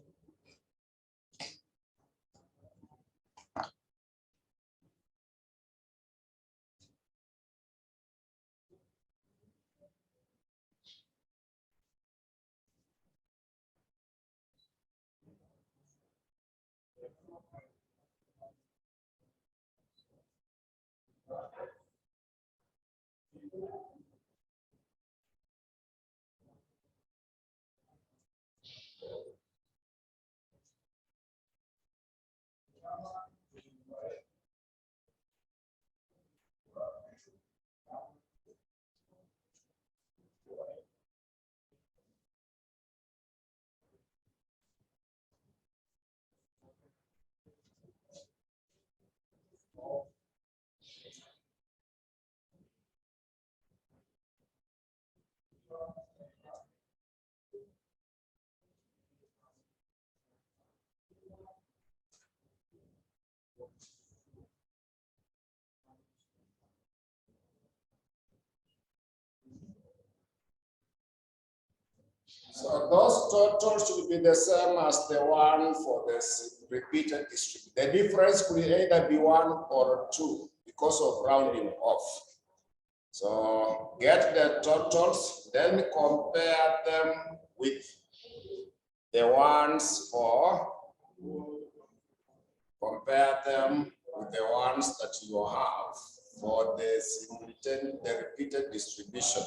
So those totals should be the same as the one for this repeated distribution. The difference could either be 1 or 2 because of rounding off. So get the totals, then compare them with the ones that you have for the repeated distribution.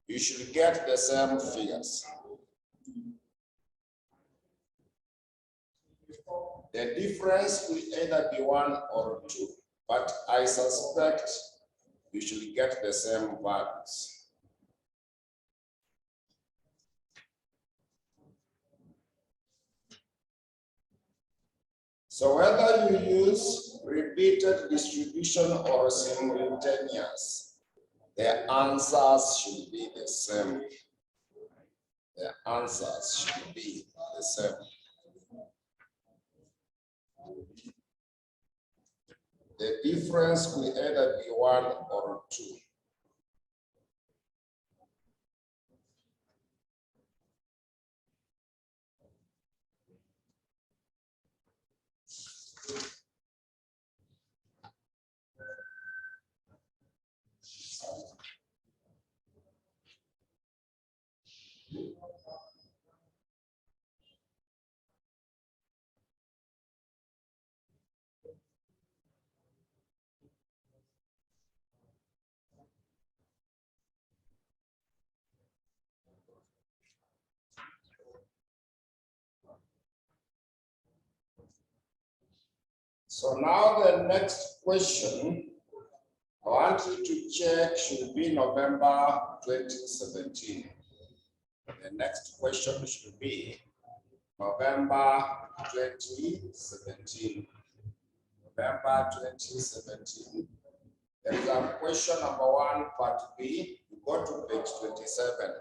You should get the same figures. The difference will either be 1 or 2, but I suspect you should get the same values. So whether you use repeated distribution or simultaneous, the answers should be the same. The answers should be the same. The difference will either be 1 or 2. So now the next question I want you to check should be November 2017. The next question should be November 2017. November 2017. There is a question number 1, part B. You go to page 27.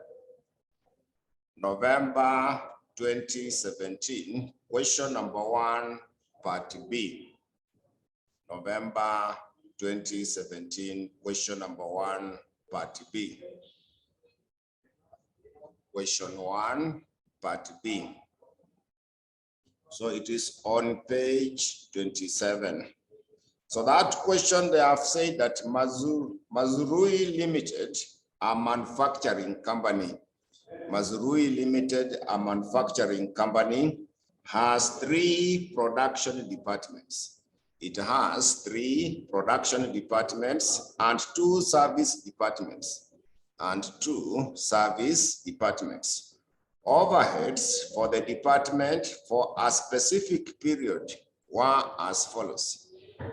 November 2017. Question number 1, part B. November 2017, question number 1, part B. Question 1, part B. So it is on page 27. So that question, they have said that Mazrui Limited, a manufacturing company. Mazrui Limited, a manufacturing company, has 3 production departments. It has 3 production departments and 2 service departments. Overheads for the department for a specific period were as follows.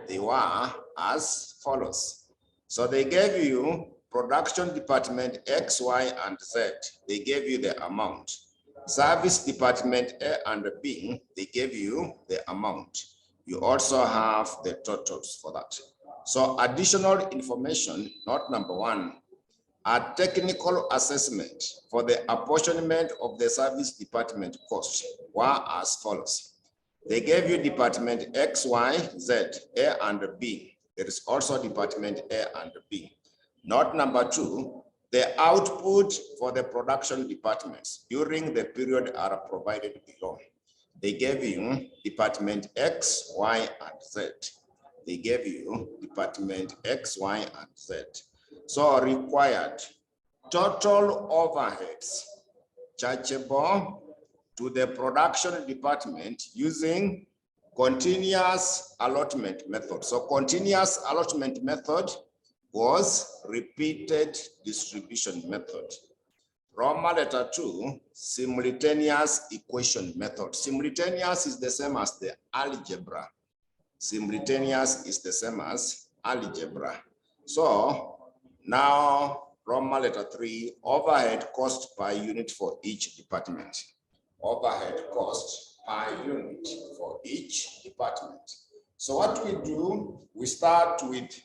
They were as follows. So they gave you production department X, Y, and Z. They gave you the amount. Service department A and B, they gave you the amount. You also have the totals for that. So additional information, note number 1, a technical assessment for the apportionment of the service department cost were as follows. They gave you department X, Y, Z, A and B. There is also department A and B. Note number 2, the output for the production departments during the period are provided below. They gave you department X, Y, and Z. They gave you department X, Y, and Z. So required total overheads chargeable to the production department using continuous allotment method. So continuous allotment method was repeated distribution method. Roman letter 2, simultaneous equation method. Simultaneous is the same as the algebra. Simultaneous is the same as algebra. So now Roman letter 3, overhead cost per unit for each department. Overhead cost per unit for each department. So what we do, we start with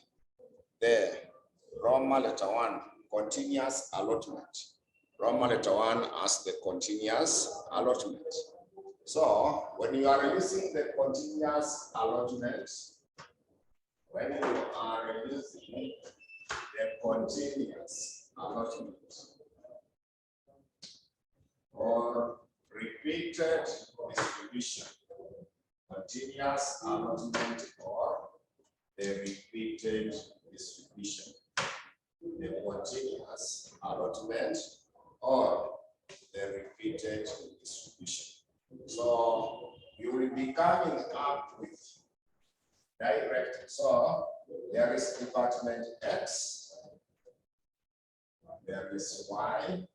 the Roman letter 1, continuous allotment. Roman letter 1 as the continuous allotment. So when you are using the continuous allotment, when you are using the continuous allotment or repeated distribution, continuous allotment or the repeated distribution, the continuous allotment or the repeated distribution. So you will be coming up with direct. So there is department X, there is Y,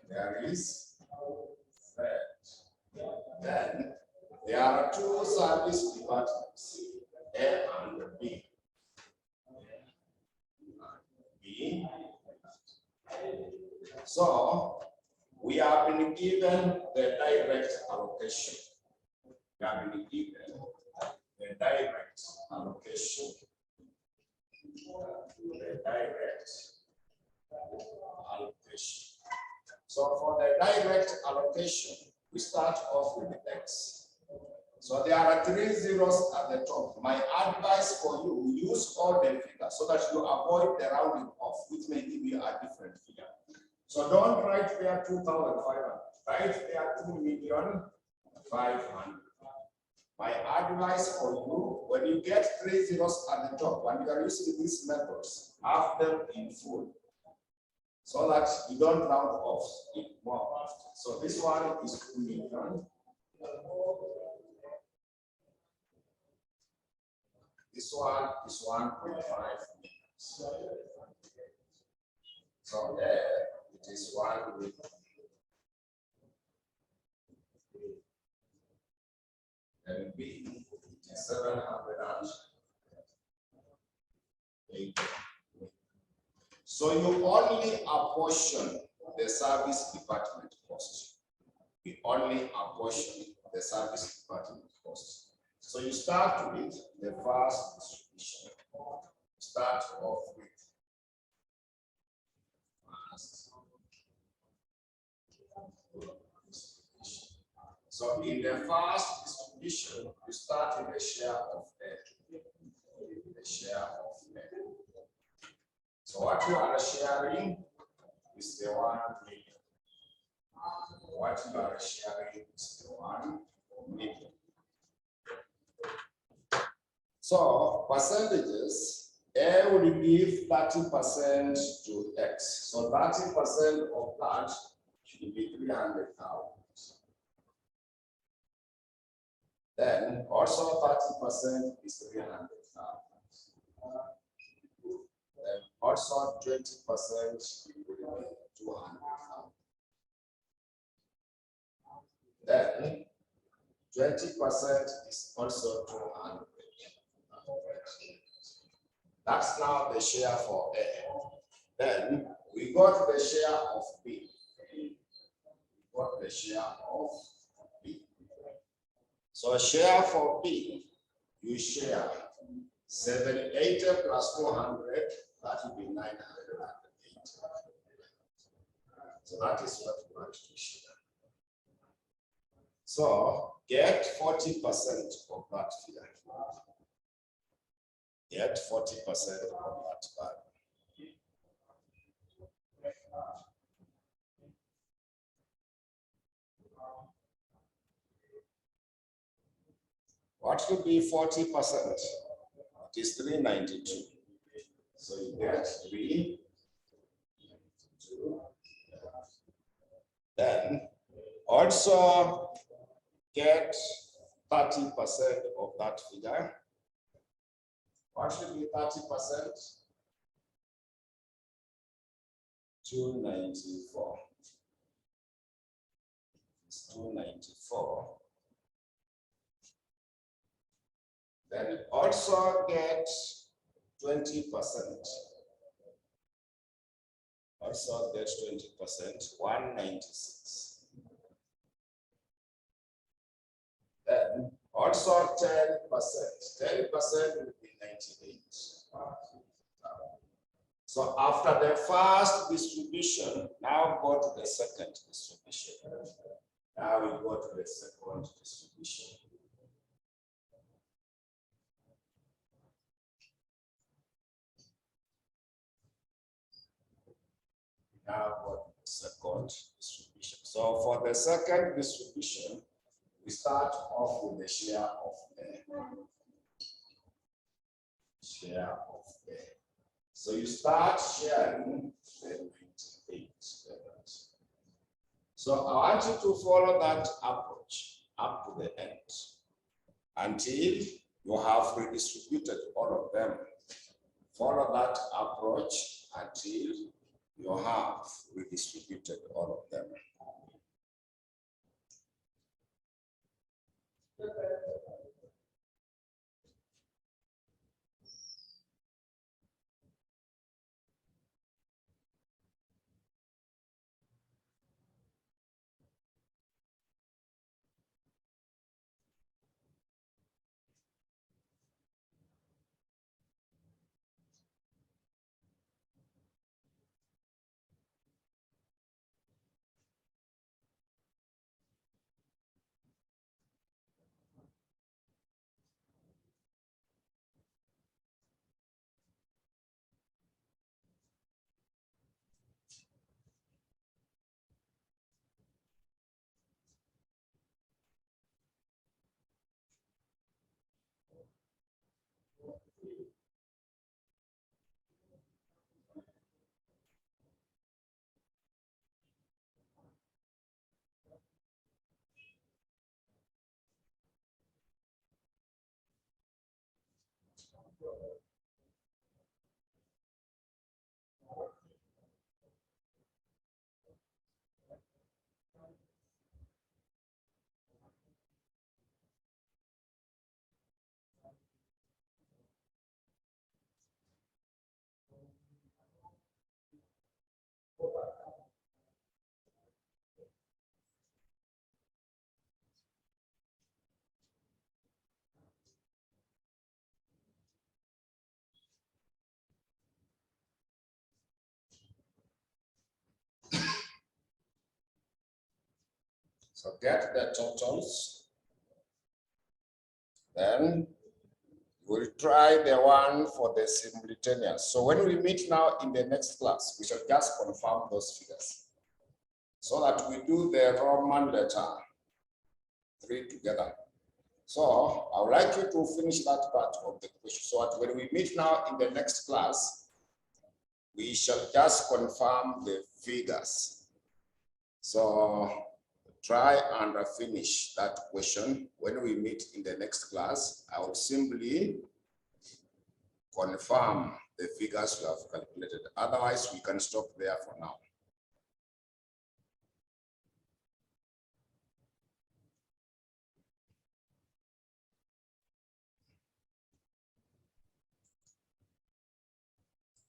there is Z. Then there are two service departments, A and B. So we have been given the direct allocation. We have been given the direct allocation. The direct allocation. So for the direct allocation, we start off with X. So there are 3 zeros at the top. My advice for you, use all the figures so that you avoid the rounding off, which may give you a different figure. So don't write there 2,500. Write there 2,500,000. My advice for you, when you get 3 zeros at the top, when you are using these methods, have them in full, so that you don't round off it more often. So this one is 2 million. This one is 1.5 million. So there it is 1 million. And B is 780. So you only apportion the service department cost. You only apportion the service department cost. So you start with the first distribution. Start off with first distribution. So in the first distribution, you start with a share of A. The share of A. So what you are sharing is the 1 million. What you are sharing is the 1 million. So percentages, A will give 30% to X. So 30% of that should be 300,000. Then also 30% is 300,000. Then also 20% will be 200,000. Then 20% is also 200. That's now the share for A. Then we got the share of B. We got the share of B. So share for B, you share 780 plus 400, that will be 980. So that is what we want to share. So get 40% of that figure. Get 40% of that value. What will be 40%? It is 392. So you get 392. Then also get 30% of that figure. What should be 30%? 294. It's 294. Then also get 20%. Also get 20%, 196. Then also 10%. 10% will be 98. So after the first distribution, now go to the second distribution. Now we go to the second distribution. Now go to the second distribution. So for the second distribution, we start off with the share of A. Share of A. So you start sharing the 98. So I want you to follow that approach up to the end until you have redistributed all of them. Follow that approach until you have redistributed all of them. So get the totals. Then we'll try the one for the simultaneous. So when we meet now in the next class, we shall just confirm those figures so that we do the Roman letter 3 together. So I would like you to finish that part of the question so that when we meet now in the next class, we shall just confirm the figures. So try and finish that question. When we meet in the next class, I will simply confirm the figures we have calculated. Otherwise, we can stop there for now.